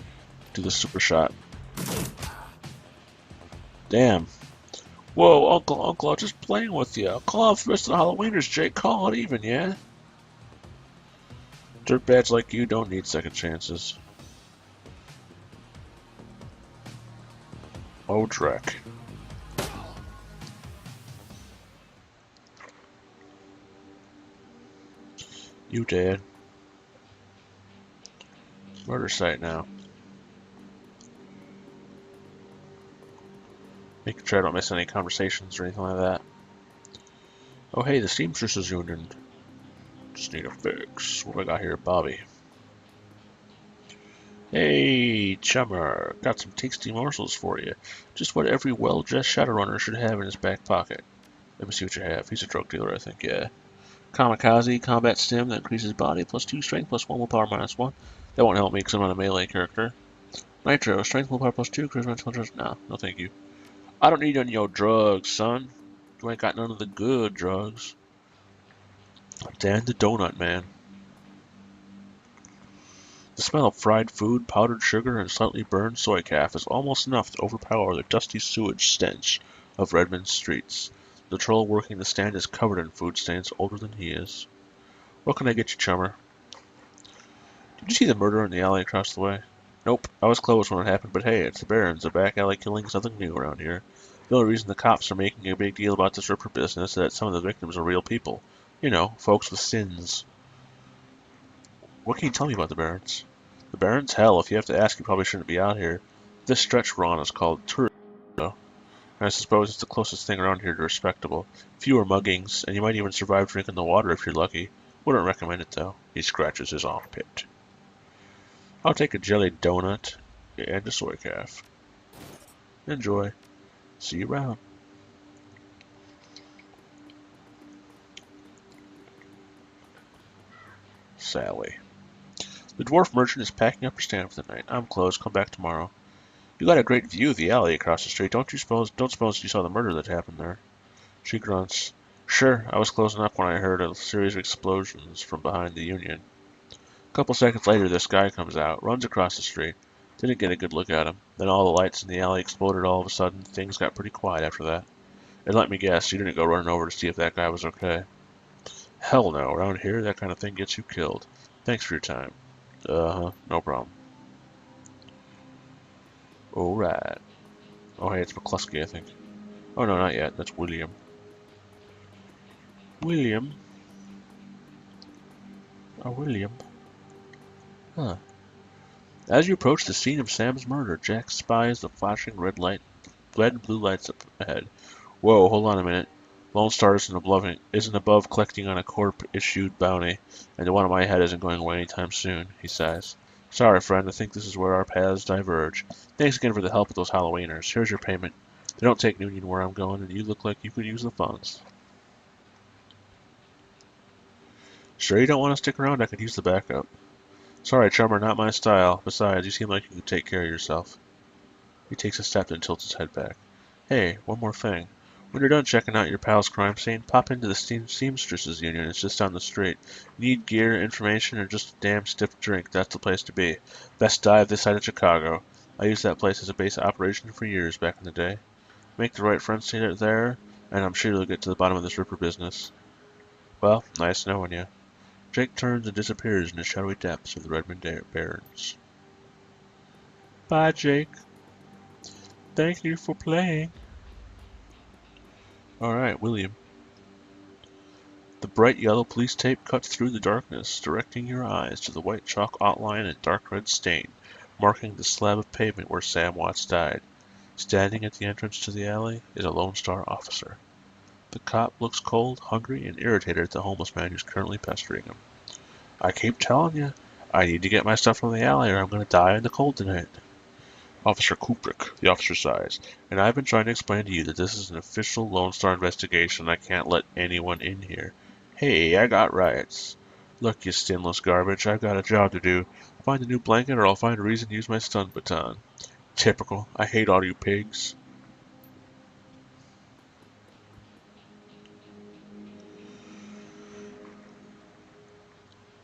Do the super shot. Damn. Whoa, Uncle, I'm just playing with you. Call off the rest of the Halloweeners, Jake. Call it even, yeah? Dirtbags like you don't need second chances. Oh, Drek. You dead. Murder site now. Making sure I don't miss any conversations or anything like that. Oh hey, the Seamstress Union. Just need a fix. What do I got here, Bobby? Hey, chummer. Got some tasty morsels for you. Just what every well-dressed Shadowrunner should have in his back pocket. Let me see what you have. He's a drug dealer, I think, yeah. Kamikaze, combat stim that increases body, plus 2 strength, plus 1 willpower, minus 1. That won't help me because I'm not a melee character. Nitro, strength, willpower, plus 2, charisma, intelligence. No, thank you. I don't need any of your drugs, son. You ain't got none of the good drugs. Dan the Donut Man. The smell of fried food, powdered sugar, and slightly burned soy calf is almost enough to overpower the dusty sewage stench of Redmond streets. The troll working the stand is covered in food stains older than he is. What can I get you, chummer? Did you see the murder in the alley across the way? Nope, I was close when it happened, but hey, it's the Barons. A back alley killing is nothing new around here. The only reason the cops are making a big deal about this Ripper business is that some of the victims are real people. You know, folks with sins. What can you tell me about the Barons? The Barons? Hell, if you have to ask, you probably shouldn't be out here. This stretch we're on is called tourism, and I suppose it's the closest thing around here to respectable. Fewer muggings, and you might even survive drinking the water if you're lucky. Wouldn't recommend it, though. He scratches his armpit. I'll take a jelly donut and a soy calf. Enjoy. See you around. Sally. The dwarf merchant is packing up her stand for the night. I'm closed. Come back tomorrow. You got a great view of the alley across the street. Don't suppose you saw the murder that happened there? She grunts. Sure, I was closing up when I heard a series of explosions from behind the Union. A couple seconds later, this guy comes out, runs across the street. Didn't get a good look at him. Then all the lights in the alley exploded all of a sudden. Things got pretty quiet after that. And let me guess, you didn't go running over to see if that guy was okay. Hell no, around here, that kind of thing gets you killed. Thanks for your time. No problem. Alright. Oh hey, it's McCluskey, I think. Oh no, not yet. That's William. William? Oh, William. Huh. As you approach the scene of Sam's murder, Jack spies the flashing red and blue lights up ahead. Whoa, hold on a minute. Lone Star isn't above collecting on a corp-issued bounty, and the one in my head isn't going away anytime soon, he sighs. Sorry, friend, I think this is where our paths diverge. Thanks again for the help with those Halloweeners. Here's your payment. They don't take Union where I'm going, and you look like you could use the funds. Sure you don't want to stick around? I could use the backup. Sorry, chummer, not my style. Besides, you seem like you could take care of yourself. He takes a step and tilts his head back. Hey, one more thing. When you're done checking out your pal's crime scene, pop into the Seamstresses Union. It's just down the street. Need gear, information, or just a damn stiff drink, that's the place to be. Best dive this side of Chicago. I used that place as a base of operation for years back in the day. Make the right friends there, and I'm sure you'll get to the bottom of this Ripper business. Well, nice knowing you. Jake turns and disappears in the shadowy depths of the Redmond Barrens. Bye, Jake. Thank you for playing. Alright, William. The bright yellow police tape cuts through the darkness, directing your eyes to the white chalk outline and dark red stain, marking the slab of pavement where Sam Watts died. Standing at the entrance to the alley is a Lone Star officer. The cop looks cold, hungry, and irritated at the homeless man who's currently pestering him. I keep telling you, I need to get my stuff from the alley or I'm going to die in the cold tonight. Officer Kubrick, the officer sighs, and I've been trying to explain to you that this is an official Lone Star investigation. I can't let anyone in here. Hey, I got rights. Look, you stinless garbage, I've got a job to do. Find a new blanket or I'll find a reason to use my stun baton. Typical. I hate all you pigs.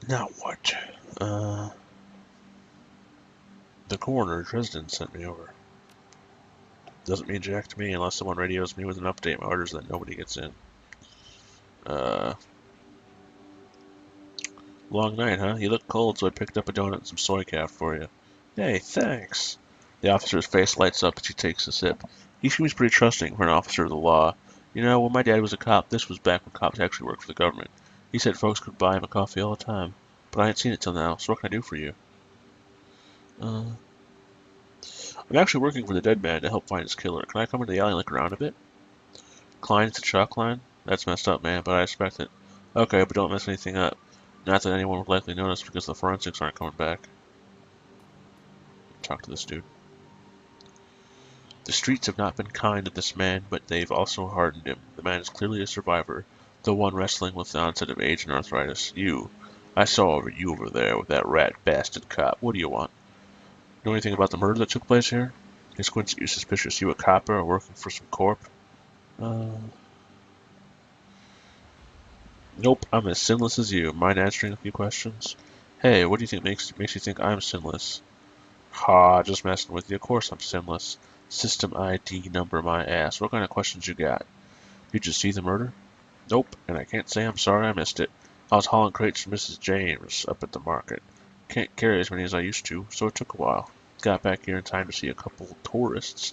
Now what? The coroner, Dresden, sent me over. Doesn't mean jack to me unless someone radios me with an update. My orders that nobody gets in. Long night, huh? You look cold, so I picked up a donut and some soy calf for you. Hey, thanks. The officer's face lights up as he takes a sip. He seems pretty trusting for an officer of the law. You know, when my dad was a cop, this was back when cops actually worked for the government. He said folks could buy him a coffee all the time. But I ain't seen it till now, so what can I do for you? I'm actually working for the dead man to help find his killer. Can I come into the alley and look around a bit? Klein's the chalk line? That's messed up, man, but I expect it. Okay, but don't mess anything up. Not that anyone would likely notice because the forensics aren't coming back. Talk to this dude. The streets have not been kind to this man, but they've also hardened him. The man is clearly a survivor, the one wrestling with the onset of age and arthritis. I saw you over there with that rat bastard cop. What do you want? Know anything about the murder that took place here? He squints at you suspicious. You a copper or working for some corp? Nope, I'm as sinless as you. Mind answering a few questions? Hey, what do you think makes you think I'm sinless? Ha, just messing with you. Of course I'm sinless. System ID number my ass. What kind of questions you got? Did you see the murder? Nope, and I can't say I'm sorry I missed it. I was hauling crates for Mrs. James up at the market. Can't carry as many as I used to, so it took a while. Got back here in time to see a couple of tourists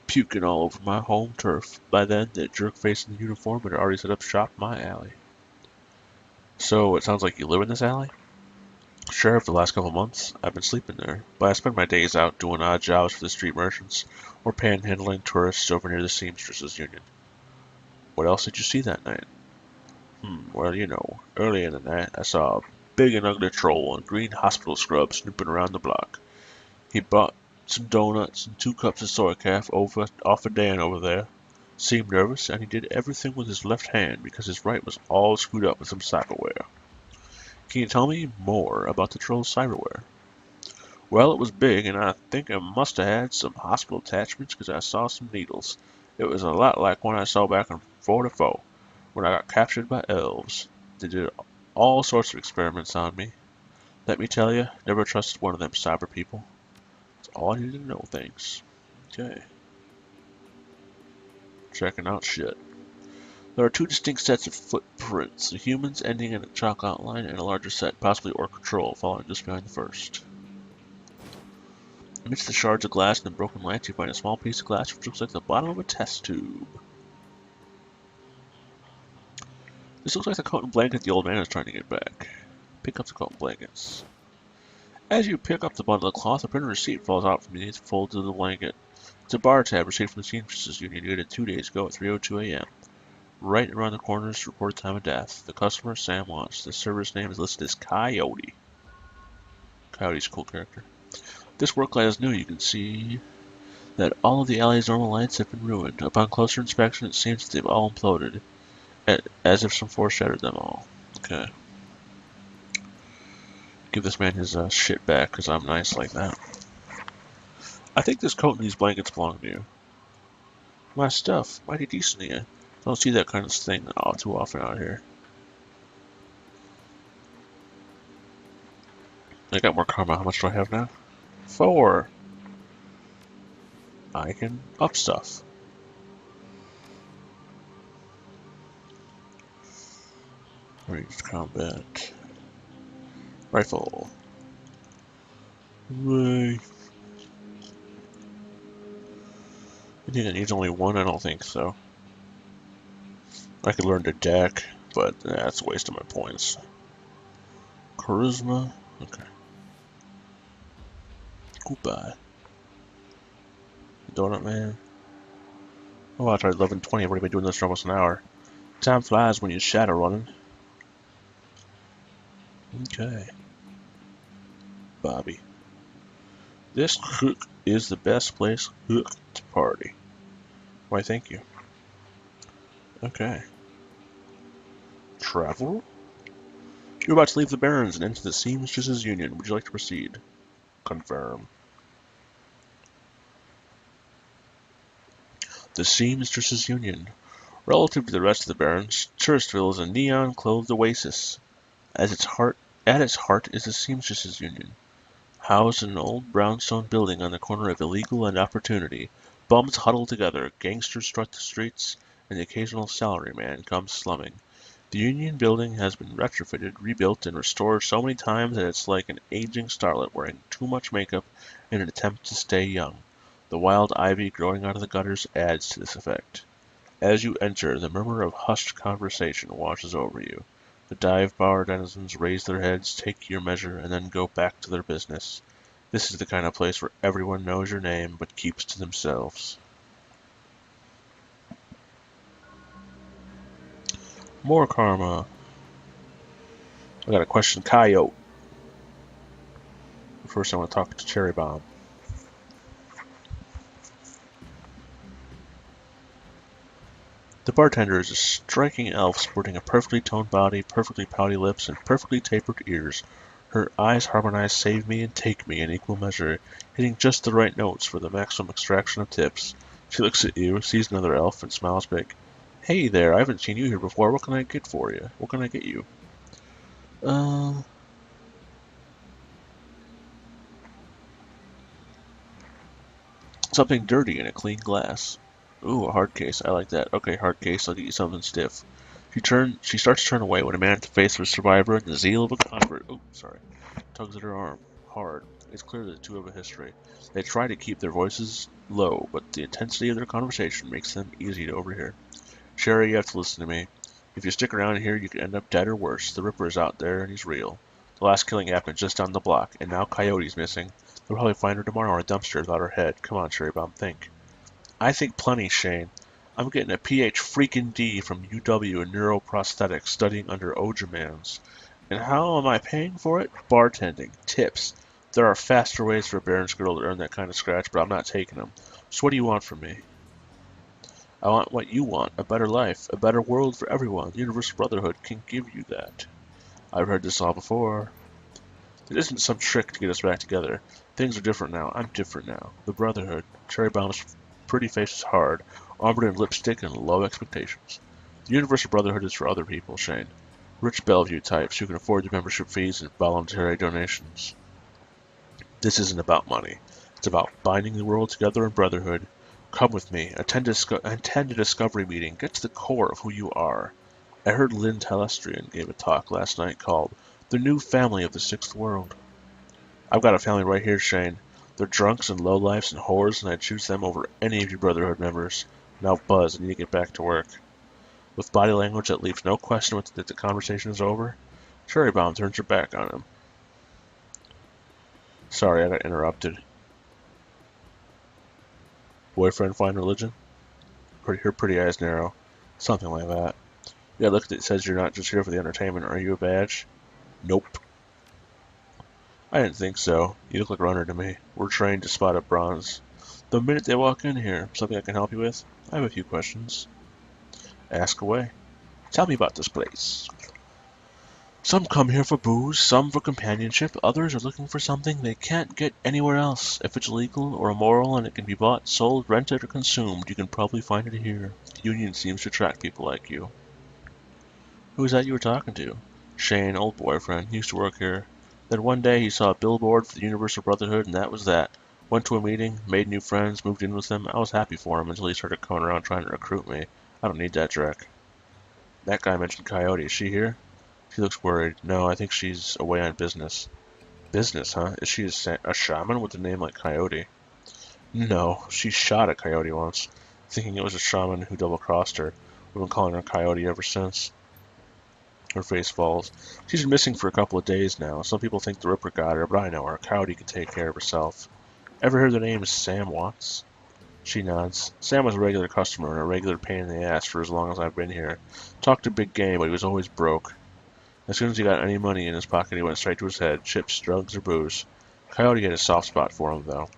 puking all over my home turf. By then, that jerk-face in the uniform had already set up shop in my alley. So, it sounds like you live in this alley? Sure, for the last couple months, I've been sleeping there, but I spend my days out doing odd jobs for the street merchants, or panhandling tourists over near the Seamstresses Union. What else did you see that night? Well, you know, early in the night, I saw a big and ugly troll in green hospital scrubs snooping around the block. He bought some donuts and 2 cups of soy calf off of Dan over there. Seemed nervous, and he did everything with his left hand because his right was all screwed up with some cyberware. Can you tell me more about the troll's cyberware? Well, it was big, and I think it must have had some hospital attachments because I saw some needles. It was a lot like one I saw back in 44 when I got captured by elves. They did all sorts of experiments on me. Let me tell you, never trusted one of them cyber people. That's all I needed to know, thanks. Okay. Checking out shit. There are 2 distinct sets of footprints, the humans ending in a chalk outline and a larger set, possibly Orc Control, following just behind the first. Amidst the shards of glass and the broken lights, you find a small piece of glass which looks like the bottom of a test tube. This looks like the coat and blanket the old man is trying to get back. Pick up the cotton blankets. As you pick up the bundle of cloth, a printed receipt falls out from beneath the folds of the blanket. It's a bar tab received from the Seamstresses Union dated 2 days ago at 3:02 a.m. Right around the corner is the reported time of death. The customer, Sam Watts. The server's name is listed as Coyote. Coyote's a cool character. This work light is new. You can see that all of the alley's normal lights have been ruined. Upon closer inspection, it seems that they've all imploded, as if some force shattered them all. Okay. Give this man his shit back, because I'm nice like that. I think this coat and these blankets belong to you. My stuff. Mighty decent of you. Don't see that kind of thing too often out here. I got more karma. How much do I have now? 4. I can up stuff. Ranged combat. Rifle. Hooray. I think it needs only 1? I don't think so. I could learn to deck, but that's a waste of my points. Charisma. Okay. Goodbye. Donut Man. Oh, I tried 11:20. I've already been doing this for almost an hour. Time flies when you're Shadowrunning. Okay. Bobby. This hook is the best place hook to party. Why, thank you. Okay. Travel? You're about to leave the Barrens and enter the Seamstresses Union. Would you like to proceed? Confirm. The Seamstresses Union. Relative to the rest of the Barrens, Touristville is a neon-clothed oasis. At its heart is the Seamstresses Union. Housed in an old brownstone building on the corner of Illegal and Opportunity, bums huddle together, gangsters strut the streets, and the occasional salaryman comes slumming. The Union building has been retrofitted, rebuilt, and restored so many times that it's like an aging starlet wearing too much makeup in an attempt to stay young. The wild ivy growing out of the gutters adds to this effect. As you enter, the murmur of hushed conversation washes over you. The dive bar denizens raise their heads, take your measure, and then go back to their business. This is the kind of place where everyone knows your name, but keeps to themselves. More karma. I got a question, Coyote. First, I want to talk to Cherry Bomb. The bartender is a striking elf sporting a perfectly toned body, perfectly pouty lips, and perfectly tapered ears. Her eyes harmonize save me and take me in equal measure, hitting just the right notes for the maximum extraction of tips. She looks at you, sees another elf, and smiles big. Hey there, I haven't seen you here before. What can I get for you? What can I get you? Something dirty in a clean glass. Ooh, a hard case. I like that. Okay, hard case. I'll get you something stiff. She starts to turn away when a man at the face of a survivor and the zeal of a convert. Oh, sorry. Tugs at her arm. Hard. It's clear that the two have a history. They try to keep their voices low, but the intensity of their conversation makes them easy to overhear. Sherry, you have to listen to me. If you stick around here, you could end up dead or worse. The Ripper is out there, and he's real. The last killing happened just down the block, and now Coyote's missing. They'll probably find her tomorrow in a dumpster without her head. Come on, Cherry Bomb, think. I think plenty, Shane. I'm getting a PH freaking D from UW in neuroprosthetics, studying under Ojamans. And how am I paying for it? Bartending. Tips. There are faster ways for a Baron's girl to earn that kind of scratch, but I'm not taking them. So what do you want from me? I want what you want, a better life, a better world for everyone. The Universal Brotherhood can give you that. I've heard this all before. It isn't some trick to get us back together. Things are different now. I'm different now. The Brotherhood. Cherry Bomb's pretty face is hard, armored in lipstick and low expectations. The Universal Brotherhood is for other people, Shane. Rich Bellevue types who can afford the membership fees and voluntary donations. This isn't about money. It's about binding the world together in brotherhood. Come with me. Attend a discovery meeting. Get to the core of who you are. I heard Lynn Telestrian gave a talk last night called The New Family of the Sixth World. I've got a family right here, Shane. They're drunks and lowlifes and whores, and I'd choose them over any of your Brotherhood members. Now buzz, I need to get back to work. With body language that leaves no question that the conversation is over, Cherry Bomb turns her back on him. Sorry, I got interrupted. Boyfriend find religion? Her pretty eyes narrow. Something like that. Yeah, look, it says you're not just here for the entertainment. Are you a badge? Nope. I didn't think so. You look like a runner to me. We're trained to spot a bronze. The minute they walk in here, something I can help you with? I have a few questions. Ask away. Tell me about this place. Some come here for booze, some for companionship, others are looking for something they can't get anywhere else. If it's legal or immoral and it can be bought, sold, rented, or consumed, you can probably find it here. The Union seems to attract people like you. Who was that you were talking to? Shane, old boyfriend. He used to work here. Then one day he saw a billboard for the Universal Brotherhood, and that was that. Went to a meeting, made new friends, moved in with them. I was happy for him until he started coming around trying to recruit me. I don't need that dreck. That guy mentioned Coyote. Is she here? She looks worried. No, I think she's away on business. Business, huh? Is she a shaman with a name like Coyote? No, she shot a coyote once, thinking it was a shaman who double-crossed her. We've been calling her Coyote ever since. Her face falls. She's been missing for a couple of days now. Some people think the Ripper got her, but I know her. Coyote can take care of herself. Ever heard the name Sam Watts? She nods. Sam was a regular customer and a regular pain in the ass for as long as I've been here. Talked to big game, but he was always broke. As soon as he got any money in his pocket, he went straight to his head. Chips, drugs, or booze. Coyote had a soft spot for him, though.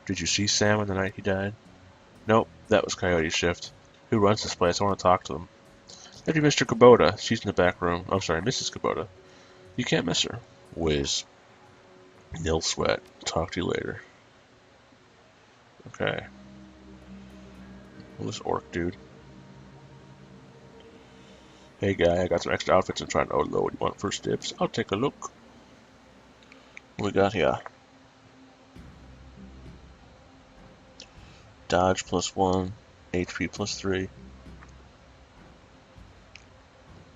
Did you see Sam on the night he died? Nope, that was Coyote's shift. Who runs this place? I want to talk to them. Maybe Mr. Kubota. She's in the back room. I'm sorry, Mrs. Kubota. You can't miss her. Whiz. Nil sweat. Talk to you later. Okay. Well, this orc dude. Hey guy, I got some extra outfits and trying to unload. You want first dibs? I'll take a look. What we got here? Dodge +1, HP +3,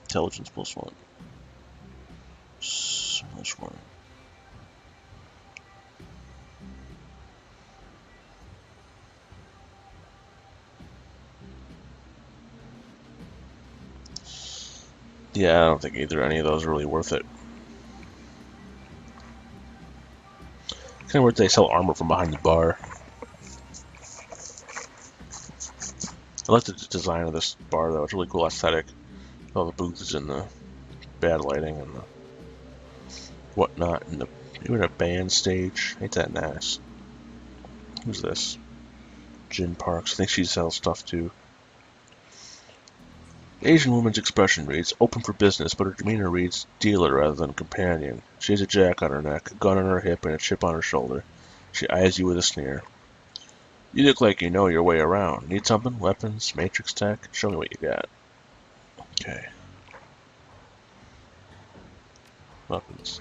Intelligence +1. /1. Yeah, I don't think either any of those are really worth it. Kind of weird they sell armor from behind the bar. I like the design of this bar though. It's a really cool aesthetic. All the booths and the bad lighting and the whatnot, and even a band stage. Ain't that nice? Who's this? Jin Parks. I think she sells stuff too. The Asian woman's expression reads, open for business, but her demeanor reads, dealer rather than companion. She has a jack on her neck, a gun on her hip, and a chip on her shoulder. She eyes you with a sneer. You look like you know your way around. Need something? Weapons? Matrix tech? Show me what you got. Okay. Weapons.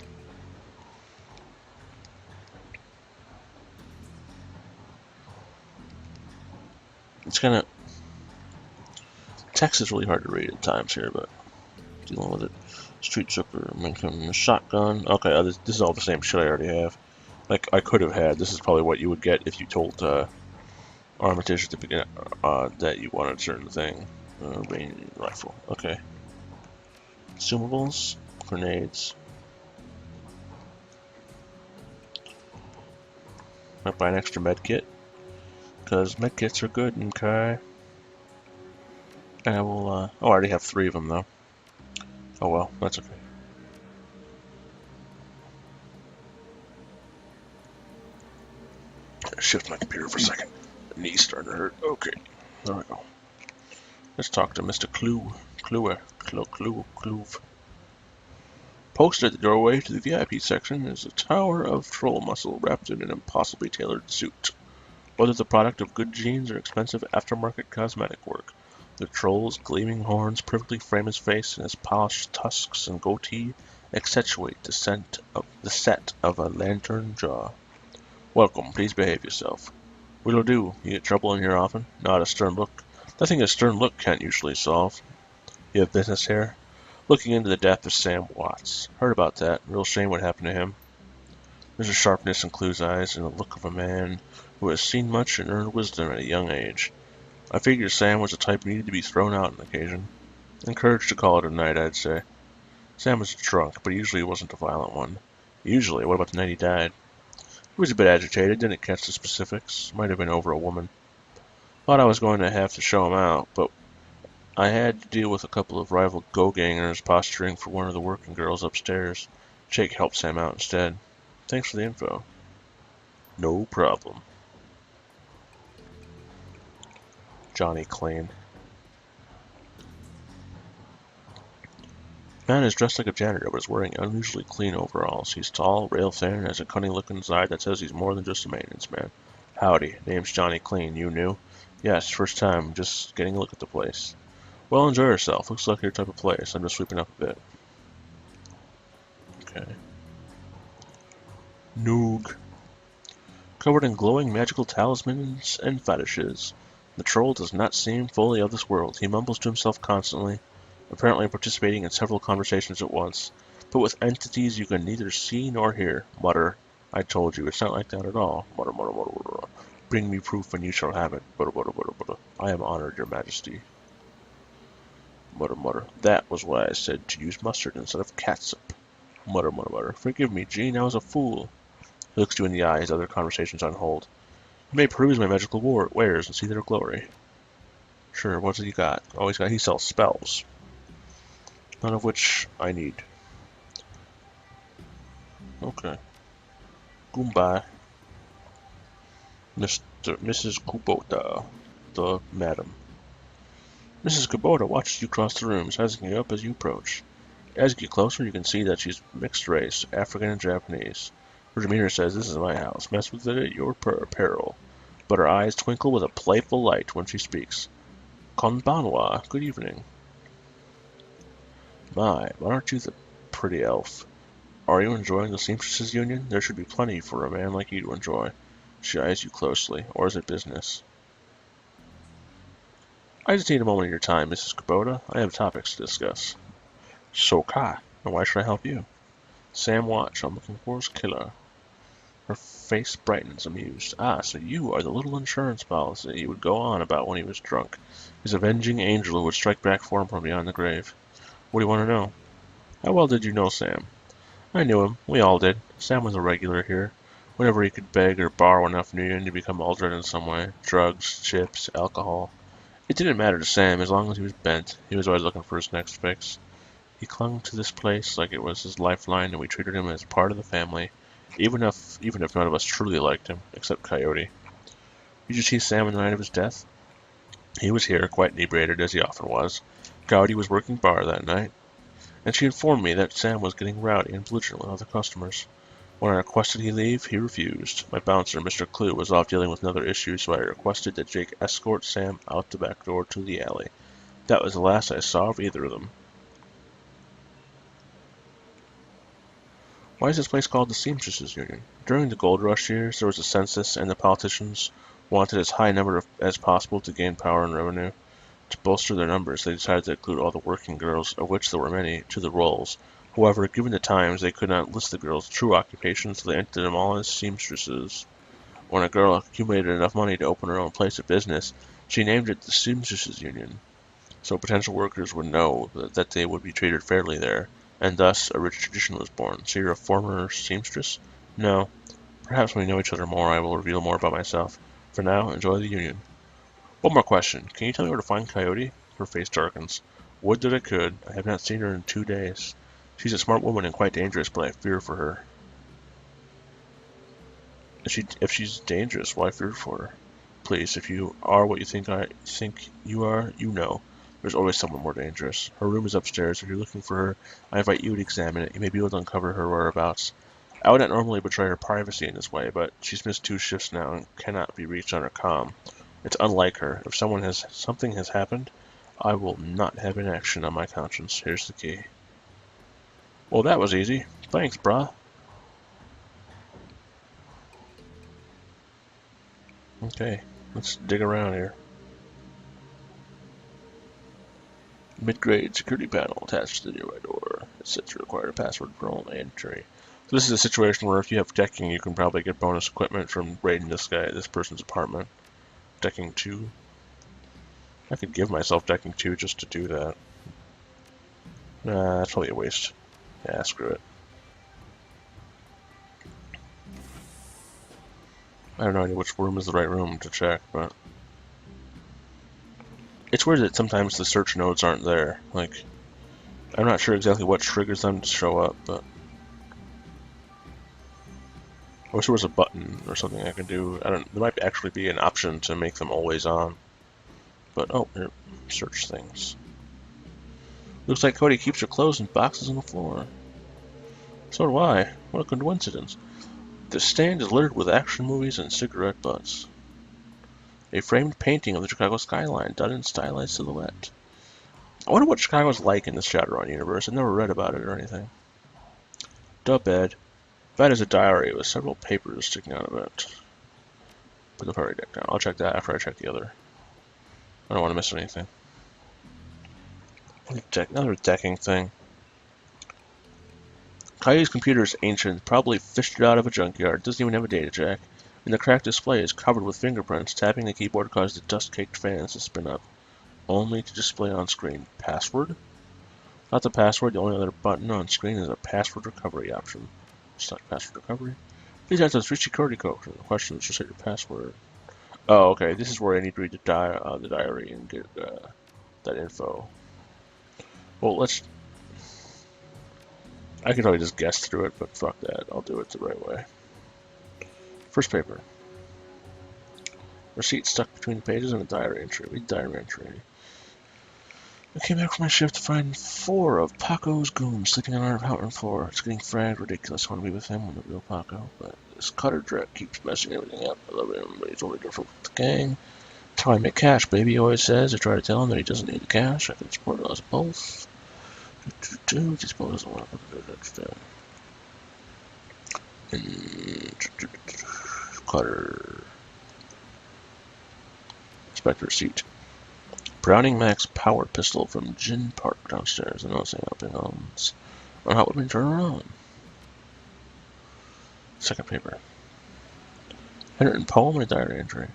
It's kind of... Text is really hard to read at times here, but dealing with it. Street Trooper, a shotgun. Okay, this is all the same shit I already have. Like, I could have had. This is probably what you would get if you told Armitage at the beginning that you wanted a certain thing. Rain rifle. Okay. Consumables. Grenades. Might buy an extra med kit. Because med kits are good, okay. I will, oh, I already have 3 of them, though. Oh well, that's okay. Shift my computer for a second. The knee's starting to hurt. Okay, there we go. Let's talk to Mr. Clue. Posted at the doorway to the VIP section is a tower of troll muscle wrapped in an impossibly tailored suit. Whether the product of good genes or expensive aftermarket cosmetic work, the troll's gleaming horns perfectly frame his face, and his polished tusks and goatee accentuate the set of a lantern jaw. Welcome, please behave yourself. What'll do? You get trouble in here often? Not a stern look. Nothing a stern look can't usually solve. You have business here? Looking into the death of Sam Watts. Heard about that. Real shame what happened to him. There's a sharpness in Clue's eyes and the look of a man who has seen much and earned wisdom at a young age. I figured Sam was the type who needed to be thrown out on occasion. Encouraged to call it a night, I'd say. Sam was drunk, but usually he wasn't a violent one. Usually? What about the night he died? He was a bit agitated, didn't catch the specifics. Might have been over a woman. Thought I was going to have to show him out, but I had to deal with a couple of rival go-gangers posturing for one of the working girls upstairs. Jake helped Sam out instead. Thanks for the info. No problem. Johnny Clean. Man is dressed like a janitor, but is wearing unusually clean overalls. He's tall, rail-thin, and has a cunning-looking side that says he's more than just a maintenance man. Howdy, name's Johnny Clean. You new? Yes, first time, just getting a look at the place. Well, enjoy yourself. Looks like your type of place. I'm just sweeping up a bit. Okay. Noog. Covered in glowing magical talismans and fetishes. The troll does not seem fully of this world. He mumbles to himself constantly, apparently participating in several conversations at once, but with entities you can neither see nor hear. Mutter. I told you, it's not like that at all. Mutter, mutter, mutter, mutter. Bring me proof and you shall have it. Mutter, mutter, mutter, mutter. I am honored, your majesty. Mutter, mutter. That was why I said to use mustard instead of catsup. Mutter, mutter, mutter. Forgive me, Jean, I was a fool. He looks you in the eye as other conversations on hold. You may peruse my magical wares and see their glory. Sure, what's it you got? Oh, he sells spells. None of which I need. Okay. Goodbye. Mrs. Kubota, the madam. Mrs. Kubota watches you cross the room, sizing you up as you approach. As you get closer, you can see that she's mixed race, African and Japanese. Her demeanor says, "This is my house. Mess with it at your peril." But her eyes twinkle with a playful light when she speaks. Konbanwa, good evening. My, aren't you the pretty elf? Are you enjoying the Seamstresses Union? There should be plenty for a man like you to enjoy. She eyes you closely. Or is it business? I just need a moment of your time, Mrs. Kubota. I have topics to discuss. Soka, and why should I help you? Sam Watch, I'm looking for his killer. Her face brightens, amused. Ah, so you are the little insurance policy he would go on about when he was drunk. His avenging angel who would strike back for him from beyond the grave. What do you want to know? How well did you know Sam? I knew him. We all did. Sam was a regular here. Whenever he could beg or borrow enough from you to become altered in some way. Drugs, chips, alcohol. It didn't matter to Sam as long as he was bent. He was always looking for his next fix. He clung to this place like it was his lifeline, and we treated him as part of the family, even if none of us truly liked him, except Coyote. Did you see Sam on the night of his death? He was here, quite inebriated, as he often was. Coyote was working bar that night, and she informed me that Sam was getting rowdy and belligerent with other customers. When I requested he leave, he refused. My bouncer, Mr. Clue, was off dealing with another issue, so I requested that Jake escort Sam out the back door to the alley. That was the last I saw of either of them. Why is this place called the Seamstresses Union? During the gold rush years, there was a census, and the politicians wanted as high a number as possible to gain power and revenue. To bolster their numbers, they decided to include all the working girls, of which there were many, to the rolls. However, given the times, they could not list the girls' true occupations, so they entered them all as seamstresses. When a girl accumulated enough money to open her own place of business, she named it the Seamstresses Union, so potential workers would know that they would be treated fairly there, and thus a rich tradition was born. So you're a former seamstress? No. Perhaps when we know each other more, I will reveal more about myself. For now, enjoy the union. One more question. Can you tell me where to find Coyote? Her face darkens. Would that I could. I have not seen her in 2 days. She's a smart woman and quite dangerous, but I fear for her. If she's dangerous, why fear for her? Please, if you are what you think you are, you know. There's always someone more dangerous. Her room is upstairs. If you're looking for her, I invite you to examine it. You may be able to uncover her whereabouts. I would not normally betray her privacy in this way, but she's missed 2 shifts now and cannot be reached on her comm. It's unlike her. If something has happened, I will not have inaction on my conscience. Here's the key. Well, that was easy. Thanks, brah. Okay, let's dig around here. Mid-grade security panel attached to the nearby door. It's set to require a password for all entry. So this is a situation where if you have decking, you can probably get bonus equipment from raiding this person's apartment. Decking 2. I could give myself decking 2 just to do that. Nah, that's probably a waste. Yeah, screw it. I have no idea which room is the right room to check, but it's weird that sometimes the search nodes aren't there. Like, I'm not sure exactly what triggers them to show up, but I wish there was a button or something I could do. I don't. There might actually be an option to make them always on. But oh, here, search things. Looks like Cody keeps her clothes in boxes on the floor. So do I. What a coincidence. The stand is littered with action movies and cigarette butts. A framed painting of the Chicago skyline done in stylized silhouette. I wonder what Chicago's like in the Shadowrun universe. I've never read about it or anything. To bed. That is a diary with several papers sticking out of it. Put the party deck down. I'll check that after I check the other. I don't want to miss anything. Another decking thing. Kai's computer is ancient, probably fished it out of a junkyard, doesn't even have a data jack, and the cracked display is covered with fingerprints. Tapping the keyboard causes the dust-caked fans to spin up, only to display on screen. Password? Not the password, the only other button on screen is a password recovery option. It's not password recovery. Please enter 3 security code. The question is just set your password. Oh, okay, this is where I need to read the diary and get that info. Well, I could probably just guess through it, but fuck that. I'll do it the right way. First paper. Receipt stuck between the pages and a diary entry. Read diary entry. I came back from my shift to find 4 of Paco's goons sleeping on our apartment floor. It's getting fragged ridiculous. I want to be with him, with the real Paco, but this cutter dreck keeps messing everything up. I love him, but he's only different with the gang. That's how I make cash, baby, he always says. I try to tell him that he doesn't need the cash. I can support us both. These both doesn't want to Cutter. Inspect receipt. Browning Max power pistol from Gin Park downstairs. I know it's helping on how would we turn around? Second paper. Handwritten poem and a diary entry.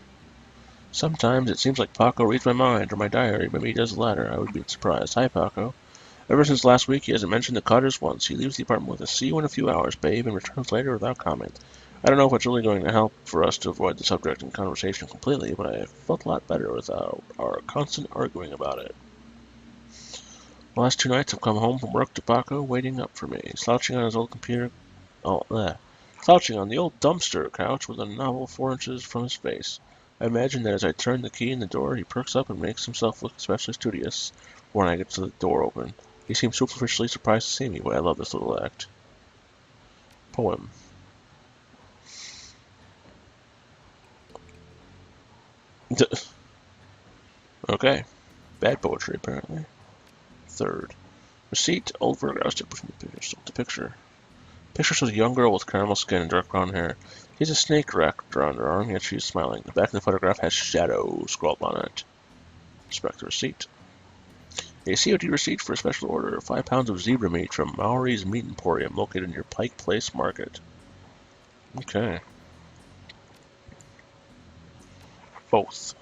Sometimes it seems like Paco reads my mind or my diary. Maybe he does the latter. I would be surprised. Hi, Paco. Ever since last week, he hasn't mentioned the Cutters once. He leaves the apartment with a "see you in a few hours, babe," and returns later without comment. I don't know if it's really going to help for us to avoid the subject in conversation completely, but I felt a lot better without our constant arguing about it. The last 2 nights I've come home from work to Paco waiting up for me, slouching on his old computer, slouching on the old dumpster couch with a novel 4 inches from his face. I imagine that as I turn the key in the door, he perks up and makes himself look especially studious when I get to the door open. He seems superficially surprised to see me, but I love this little act. Poem. Okay. Bad poetry, apparently. Third. Receipt. Old photograph stick between the pictures. The picture. Picture shows a young girl with caramel skin and dark brown hair. She has a snake wrapped around her arm, yet she is smiling. The back of the photograph has "Shadow" scrawled on it. Inspect the receipt. A COD receipt for a special order. 5 pounds of zebra meat from Maori's Meat Emporium, located near Pike Place Market. Okay. Both.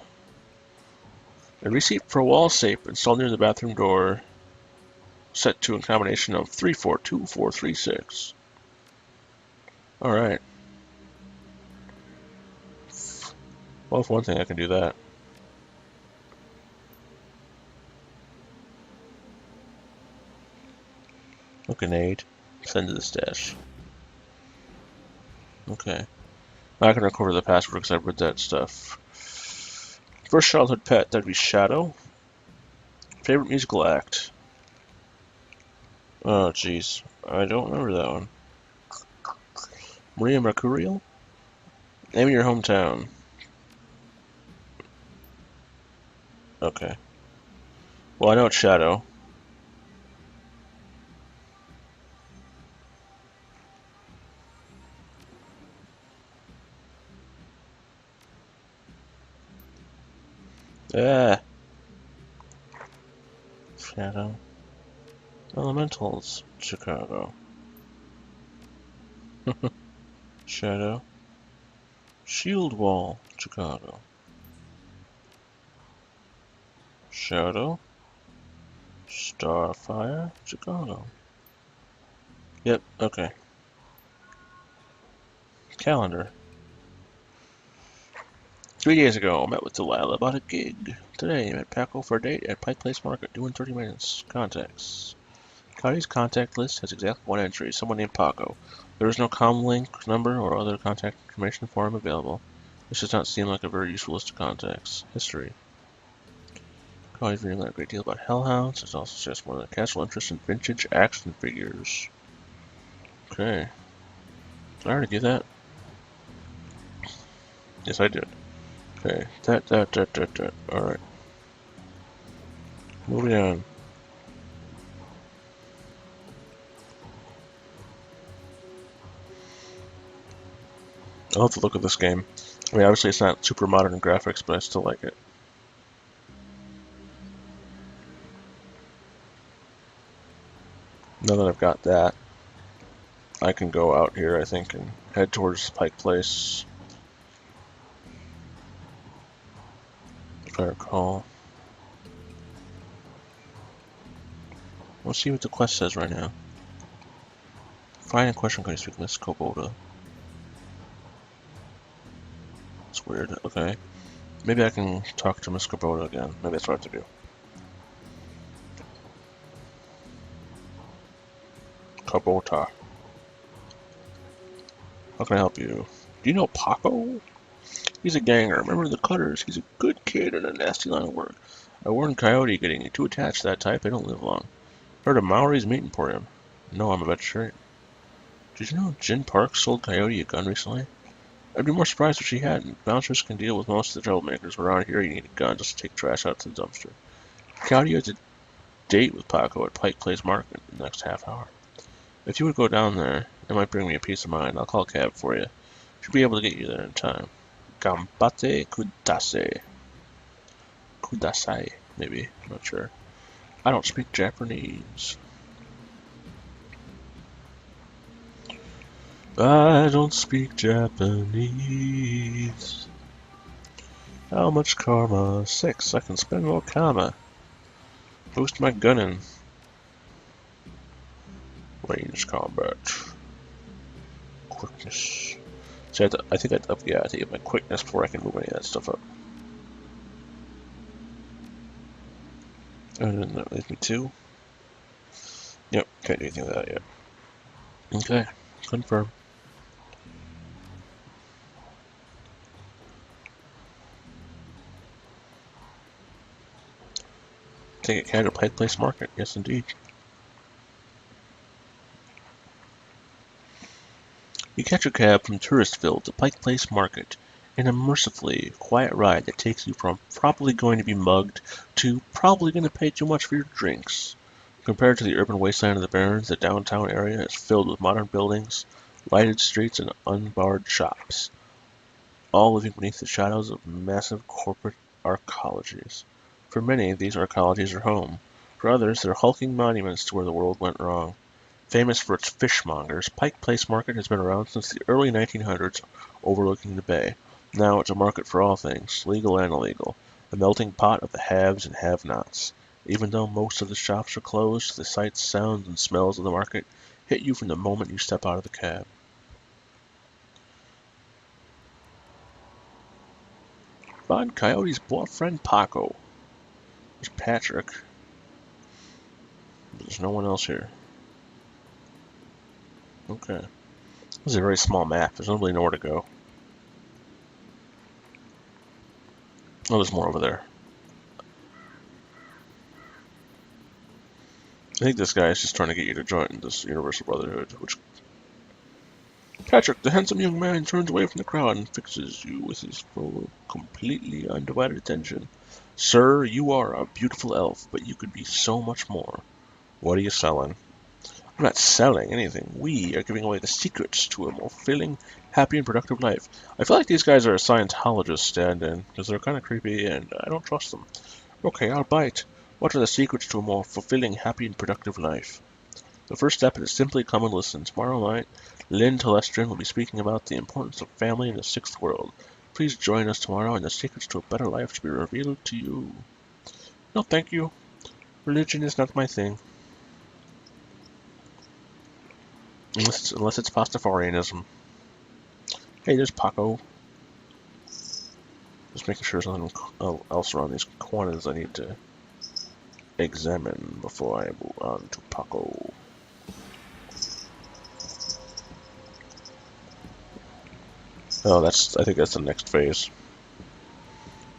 A receipt for a wall safe installed near the bathroom door, set to a combination of 342436. Alright. Well, for one thing, I can do that. A grenade. Send to the stash. Okay. I can recover the password because I've read that stuff. First childhood pet, that'd be Shadow. Favorite musical act. Oh, jeez. I don't remember that one. Maria Mercurial? Name your hometown. Okay. Well, I know it's Shadow. Ah. Shadow. Elementals. Chicago. Shadow. Shield Wall. Chicago. Shadow. Starfire. Chicago. Yep, okay. Calendar. 3 days ago, I met with Delilah about a gig. Today, I met Paco for a date at Pike Place Market, due in 30 minutes. Contacts. Cody's contact list has exactly one entry, someone named Paco. There is no comm link, number, or other contact information for him available. This does not seem like a very useful list of contacts. History. Cody's reading a great deal about hellhounds. It also suggests more than a casual interest in vintage action figures. Okay. Did I already do that? Yes, I did. Okay. That. Alright. Moving on. I'll have to look at this game. I mean, obviously it's not super modern graphics, but I still like it. Now that I've got that, I can go out here, I think, and head towards Pike Place, if I recall. Let's see what the quest says right now. Find a question, can you speak Miss Koboda? It's weird, okay. Maybe I can talk to Miss Koboda again. Maybe that's what I have to do. Kubota. How can I help you? Do you know Paco? He's a ganger. Remember the Cutters? He's a good kid and a nasty line of work. I warned Coyote getting too attached to that type. They don't live long. Heard a Maori's meeting for him. No, I'm a vegetarian. Did you know Jin Park sold Coyote a gun recently? I'd be more surprised if she hadn't. Bouncers can deal with most of the troublemakers, but around here you need a gun just to take trash out to the dumpster. Coyote has a date with Paco at Pike Place Market in the next half hour. If you would go down there, it might bring me a peace of mind. I'll call a cab for you. Should be able to get you there in time. Gambate kudasai. Kudasai, maybe. I'm not sure. I don't speak Japanese. I don't speak Japanese. How much karma? 6. I can spend more karma. Boost my gunning. Range combat. Quickness. See, I think I have to get my quickness before I can move any of that stuff up. And then that leaves me 2. Yep, can't do anything with that yet. Okay, confirm. Take a cab to Pike Place Market. Yes, indeed. You catch a cab from Touristville to Pike Place Market, an immersively quiet ride that takes you from probably going to be mugged to probably going to pay too much for your drinks. Compared to the urban wasteland of the Barrens, the downtown area is filled with modern buildings, lighted streets, and unbarred shops, all living beneath the shadows of massive corporate arcologies. For many, these arcologies are home. For others, they're hulking monuments to where the world went wrong. Famous for its fishmongers, Pike Place Market has been around since the early 1900s, overlooking the bay. Now it's a market for all things, legal and illegal, a melting pot of the haves and have-nots. Even though most of the shops are closed, the sights, sounds, and smells of the market hit you from the moment you step out of the cab. Find Coyote's boyfriend Paco. There's Patrick. There's no one else here. Okay. This is a very small map. There's really nowhere to go. Oh, there's more over there. I think this guy is just trying to get you to join this Universal Brotherhood, which... Patrick, the handsome young man, turns away from the crowd and fixes you with his full, completely undivided attention. Sir, you are a beautiful elf, but you could be so much more. What are you selling? I'm not selling anything. We are giving away the secrets to a more fulfilling, happy, and productive life. I feel like these guys are a Scientologist stand-in, because they're kind of creepy, and I don't trust them. Okay, I'll bite. What are the secrets to a more fulfilling, happy, and productive life? The first step is simply come and listen. Tomorrow night, Lynn Telestrin will be speaking about the importance of family in the sixth world. Please join us tomorrow, and the secrets to a better life to be revealed to you. No, thank you. Religion is not my thing. Unless it's Pastafarianism. Hey, there's Paco. Just making sure there's nothing else around these corners I need to examine before I move on to Paco. Oh, I think that's the next phase.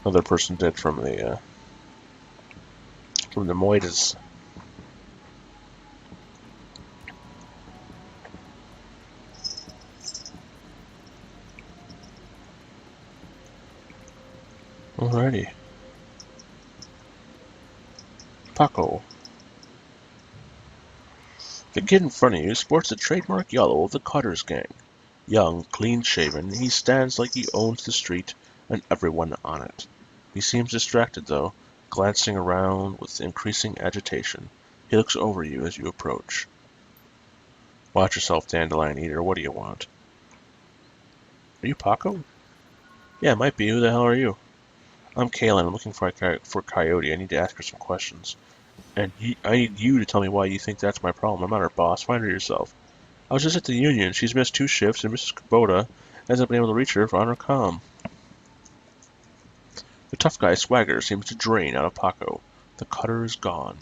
Another person dead from the moitas. Alrighty. Paco. The kid in front of you sports the trademark yellow of the Cutters gang. Young, clean-shaven, he stands like he owns the street and everyone on it. He seems distracted, though, glancing around with increasing agitation. He looks over you as you approach. Watch yourself, Dandelion Eater. What do you want? Are you Paco? Yeah, it might be. Who the hell are you? I'm Kaylin. I'm looking for Coyote. I need to ask her some questions. And I need you to tell me why you think that's my problem. I'm not her boss. Find her yourself. I was just at the union. She's missed 2 shifts, and Mrs. Kubota hasn't been able to reach her on her comm. The tough guy's swagger seems to drain out of Paco. The cutter is gone.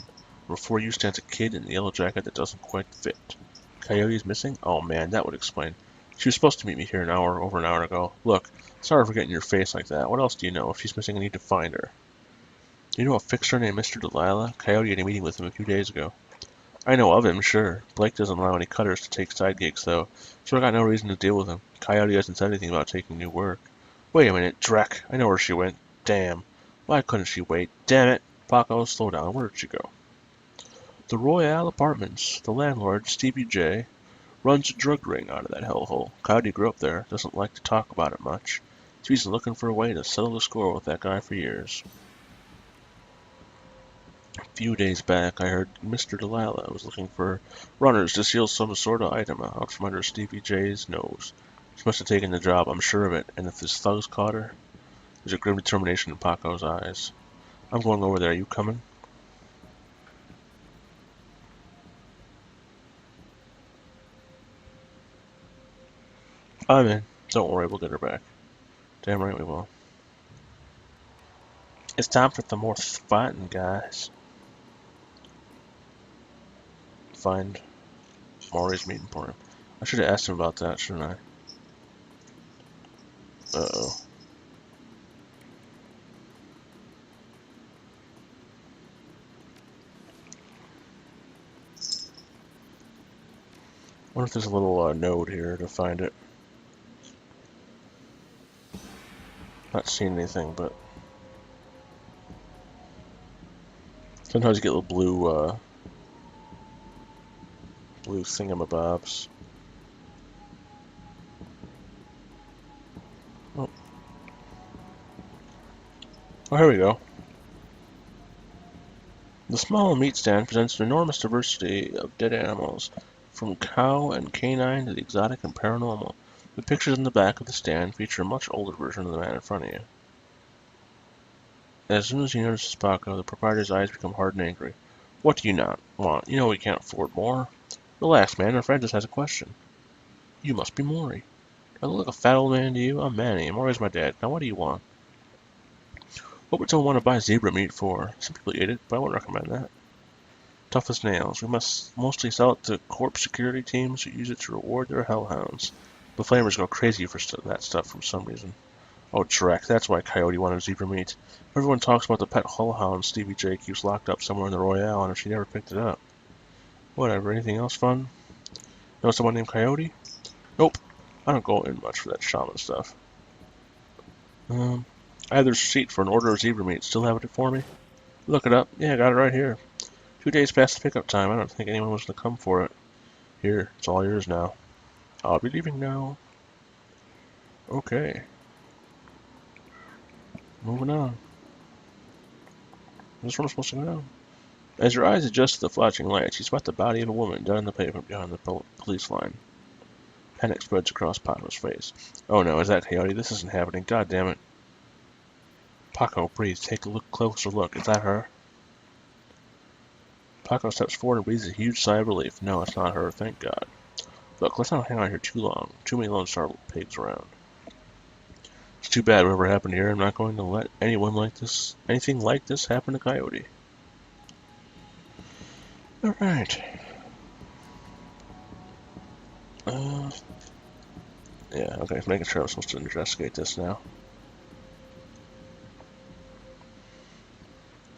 Before you stands a kid in a yellow jacket that doesn't quite fit. Coyote's missing? Oh man, that would explain. She was supposed to meet me here over an hour ago. Look, sorry for getting your face like that. What else do you know? If she's missing, I need to find her. Do you know a fixer named Mr. Delilah? Coyote had a meeting with him a few days ago. I know of him, sure. Blake doesn't allow any cutters to take side gigs, though, so I got no reason to deal with him. Coyote hasn't said anything about taking new work. Wait a minute, Drek. I know where she went. Damn. Why couldn't she wait? Damn it. Paco, slow down. Where did she go? The Royale Apartments. The landlord, Stevie J, runs a drug ring out of that hellhole. Coyote grew up there. Doesn't like to talk about it much. She's been looking for a way to settle the score with that guy for years. A few days back, I heard Mr. Delilah was looking for runners to steal some sort of item out from under Stevie J's nose. She must have taken the job, I'm sure of it, and if this thugs caught her... There's a grim determination in Paco's eyes. I'm going over there. Are you coming? I'm in. Don't worry, we'll get her back. Damn right we will. It's time for some more fighting, guys. Find Maury's meeting point. I should have asked him about that, shouldn't I? Uh-oh. I wonder if there's a little node here to find it. Not seeing anything, but sometimes you get little blue thingamabobs. Oh, here we go. The small meat stand presents an enormous diversity of dead animals, from cow and canine to the exotic and paranormal. The pictures in the back of the stand feature a much older version of the man in front of you. As soon as he notices Paco, the proprietor's eyes become hard and angry. What do you not want? You know we can't afford more. Relax, man. Our friend just has a question. You must be Maury. Do I look like a fat old man to you? I'm Manny, and Maury's my dad. Now what do you want? What would someone want to buy zebra meat for? Some people eat it, but I wouldn't recommend that. Tough as nails. We must mostly sell it to corp security teams who use it to reward their hellhounds. The flamers go crazy for that stuff for some reason. Oh, Drek, that's why Coyote wanted zebra meat. Everyone talks about the pet hellhound Stevie J keeps locked up somewhere in the Royale, and she never picked it up. Whatever, anything else fun? Know someone named Coyote? Nope. I don't go in much for that shaman stuff. I have the receipt for an order of zebra meat. Still have it for me? Look it up. Yeah, I got it right here. 2 days past the pickup time. I don't think anyone was going to come for it. Here, it's all yours now. I'll be leaving now. Okay. Moving on. This one's supposed to go down. As your eyes adjust to the flashing lights, you spot the body of a woman dead on the pavement behind the police line. Panic spreads across Paco's face. Oh no, is that Coyote? This isn't happening. God damn it. Paco, breathe. Take a closer look. Is that her? Paco steps forward and breathes a huge sigh of relief. No, it's not her. Thank God. Look, let's not hang out here too long. Too many Lone Star pigs around. It's too bad whatever happened here. I'm not going to let anything like this happen to Coyote. Alright. Yeah, okay, making sure I'm supposed to investigate this now.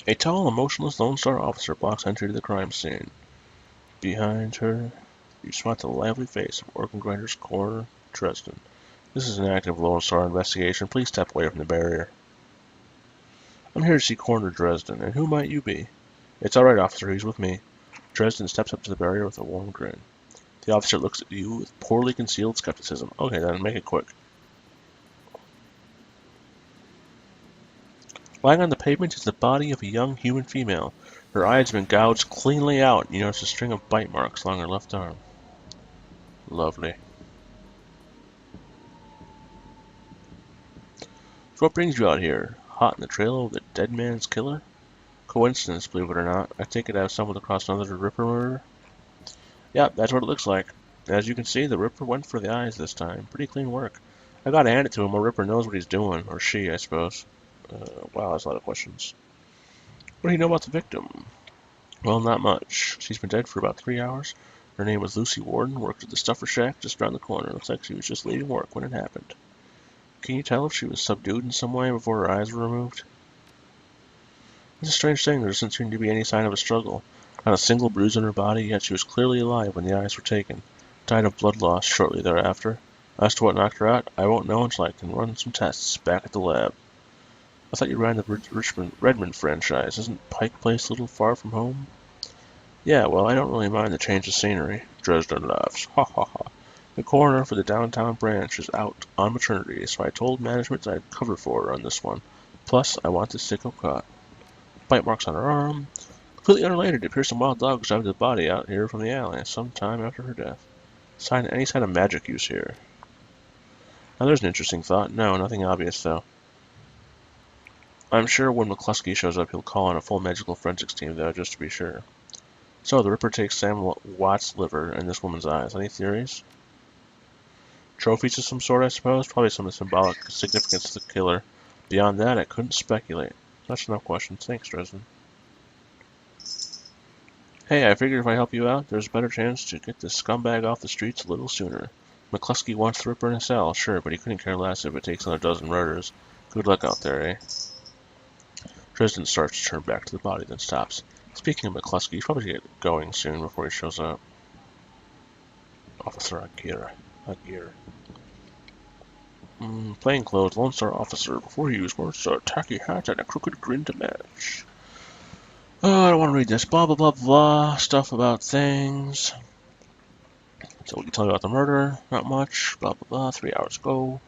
A tall and motionless Lone Star officer blocks entry to the crime scene. Behind her, you spot the lively face of organ grinder's coroner, Dresden. This is an active Lone Star investigation. Please step away from the barrier. I'm here to see Coroner Dresden, and who might you be? It's all right, officer, he's with me. Dresden steps up to the barrier with a warm grin. The officer looks at you with poorly concealed skepticism. Okay, then, make it quick. Lying on the pavement is the body of a young human female. Her eye has been gouged cleanly out, and you notice a string of bite marks along her left arm. Lovely. So what brings you out here? Hot in the trail of the dead man's killer? Coincidence, believe it or not. I take it I have stumbled across another Ripper murder. Yep, that's what it looks like. As you can see, the Ripper went for the eyes this time. Pretty clean work. I gotta hand it to him. A Ripper knows what he's doing. Or she, I suppose. Wow, that's a lot of questions. What do you know about the victim? Well, not much. She's been dead for about 3 hours. Her name was Lucy Warden, worked at the Stuffer Shack just around the corner. Looks like she was just leaving work when it happened. Can you tell if she was subdued in some way before her eyes were removed? It's a strange thing. There doesn't seem to be any sign of a struggle. Not a single bruise on her body, yet she was clearly alive when the eyes were taken. Died of blood loss shortly thereafter. As to what knocked her out, I won't know until I can run some tests back at the lab. I thought you ran the Redmond franchise. Isn't Pike Place a little far from home? Yeah, well, I don't really mind the change of scenery. Dresden laughs. Ha ha ha. The coroner for the downtown branch is out on maternity, so I told management I'd cover for her on this one. Plus, I want this sicko caught. Bite marks on her arm. Completely unrelated, it appears some wild dogs drove the body out here from the alley sometime after her death. Any sign of magic use here? Now there's an interesting thought. No, nothing obvious though. I'm sure when McCluskey shows up, he'll call in a full magical forensics team though, just to be sure. So, the Ripper takes Sam Watt's liver and this woman's eyes. Any theories? Trophies of some sort, I suppose? Probably some symbolic significance to the killer. Beyond that, I couldn't speculate. That's enough questions. Thanks, Dresden. Hey, I figured if I help you out, there's a better chance to get this scumbag off the streets a little sooner. McCluskey wants the Ripper in a cell, sure, but he couldn't care less if it takes another dozen murders. Good luck out there, eh? Dresden starts to turn back to the body, then stops. Speaking of McCluskey, he's probably get going soon before he shows up. Officer Aguirre. Plainclothes, Lone Star officer. Before he was wears a tacky hat and a crooked grin to match. Oh, I don't want to read this. Blah, blah, blah, blah. Stuff about things. So we can tell you about the murder. Not much. Blah, blah, blah. 3 hours ago.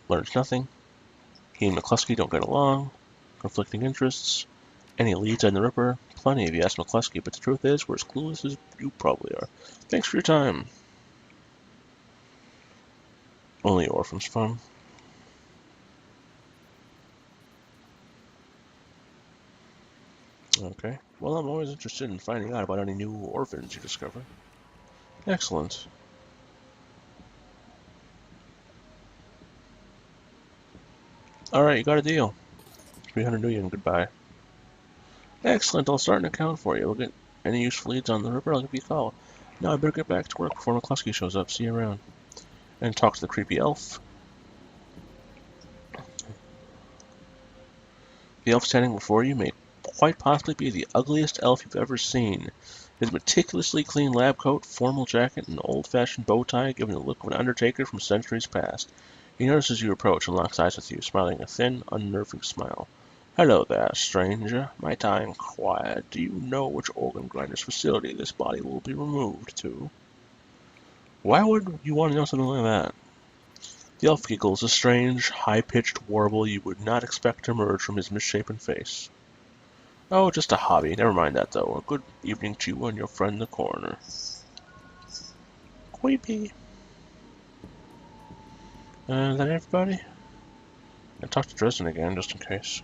Learns nothing. He and McCluskey don't get along. Conflicting interests. Any leads on the Ripper? Plenty if you ask McCluskey, but the truth is, we're as clueless as you probably are. Thanks for your time. Only orphans fun. Okay. Well, I'm always interested in finding out about any new orphans you discover. Excellent. Alright, you got a deal. 300 million, goodbye. Excellent, I'll start an account for you. We'll get any useful leads on the Ripper, I'll give you a call. Now I better get back to work before McCluskey shows up. See you around. And talk to the creepy elf. The elf standing before you may quite possibly be the ugliest elf you've ever seen. His meticulously clean lab coat, formal jacket, and old-fashioned bow tie give him the look of an undertaker from centuries past. He notices you approach and locks eyes with you, smiling a thin, unnerving smile. Hello there, stranger. Might I inquire, do you know which organ grinder's facility this body will be removed to? Why would you want to know something like that? The elf giggles, a strange, high-pitched warble you would not expect to emerge from his misshapen face. Oh, just a hobby. Never mind that, though. A good evening to you and your friend the coroner. Creepy. Is that everybody? I talked to Dresden again, just in case.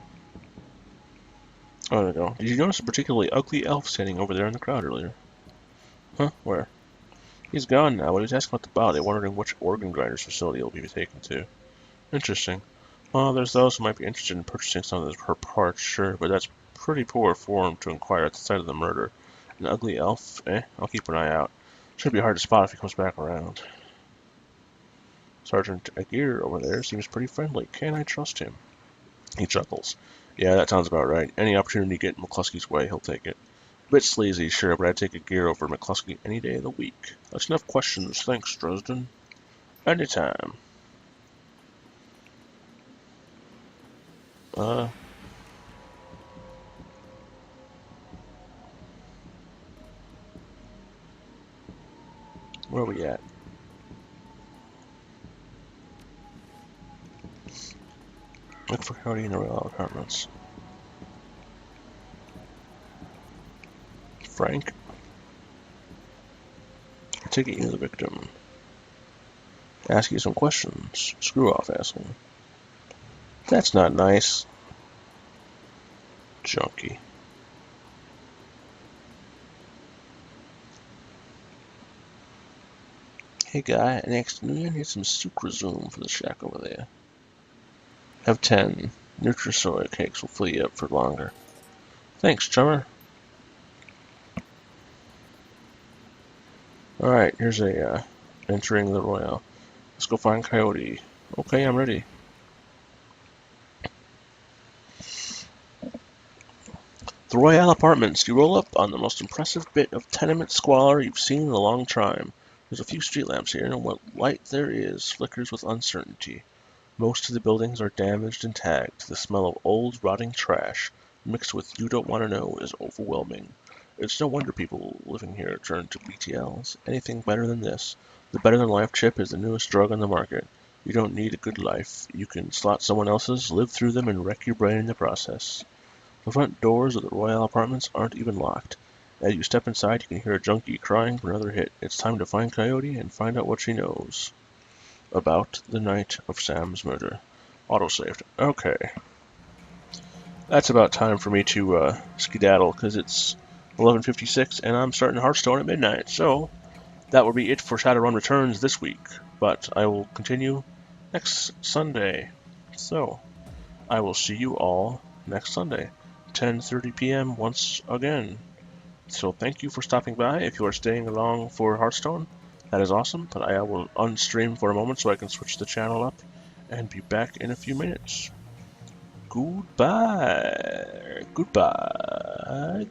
Oh, there we go. Did you notice a particularly ugly elf standing over there in the crowd earlier? Huh? Where? He's gone now, but he was asking about the body, wondering which organ grinder's facility he'll be taken to. Interesting. Well, there's those who might be interested in purchasing some of her parts, sure, but that's pretty poor form to inquire at the site of the murder. An ugly elf? I'll keep an eye out. Should be hard to spot if he comes back around. Sergeant Aguirre over there seems pretty friendly. Can I trust him? He chuckles. Yeah, that sounds about right. Any opportunity to get in McCluskey's way, he'll take it. A bit sleazy, sure, but I'd take Aguirre over McCluskey any day of the week. That's enough questions. Thanks, Dresden. Anytime. Where are we at? Look for Cody in the Royal Apartments. Frank? I take it you're the victim. Ask you some questions. Screw off, asshole. That's not nice. Junkie. Hey guy, an afternoon, here's some sucrazoom for the shack over there. Have 10. Nutri-soy cakes will fill you up for longer. Thanks, chummer. Alright, here's a, entering the Royal. Let's go find Coyote. Okay, I'm ready. The Royale Apartments. You roll up on the most impressive bit of tenement squalor you've seen in a long time. There's a few street lamps here, and what light there is flickers with uncertainty. Most of the buildings are damaged and tagged. The smell of old, rotting trash, mixed with you don't want to know, is overwhelming. It's no wonder people living here turn to BTLs. Anything better than this. The better-than-life chip is the newest drug on the market. You don't need a good life. You can slot someone else's, live through them, and wreck your brain in the process. The front doors of the Royale Apartments aren't even locked. As you step inside, you can hear a junkie crying for another hit. It's time to find Coyote and find out what she knows about the night of Sam's murder. Autosaved. Okay. That's about time for me to skedaddle, because it's 11:56 and I'm starting Hearthstone at midnight. So that will be it for Shadowrun Returns this week. But I will continue next Sunday. So I will see you all next Sunday, 10:30 p.m. once again. So thank you for stopping by. If you are staying along for Hearthstone, that is awesome, but I will unstream for a moment so I can switch the channel up and be back in a few minutes. Goodbye. Goodbye.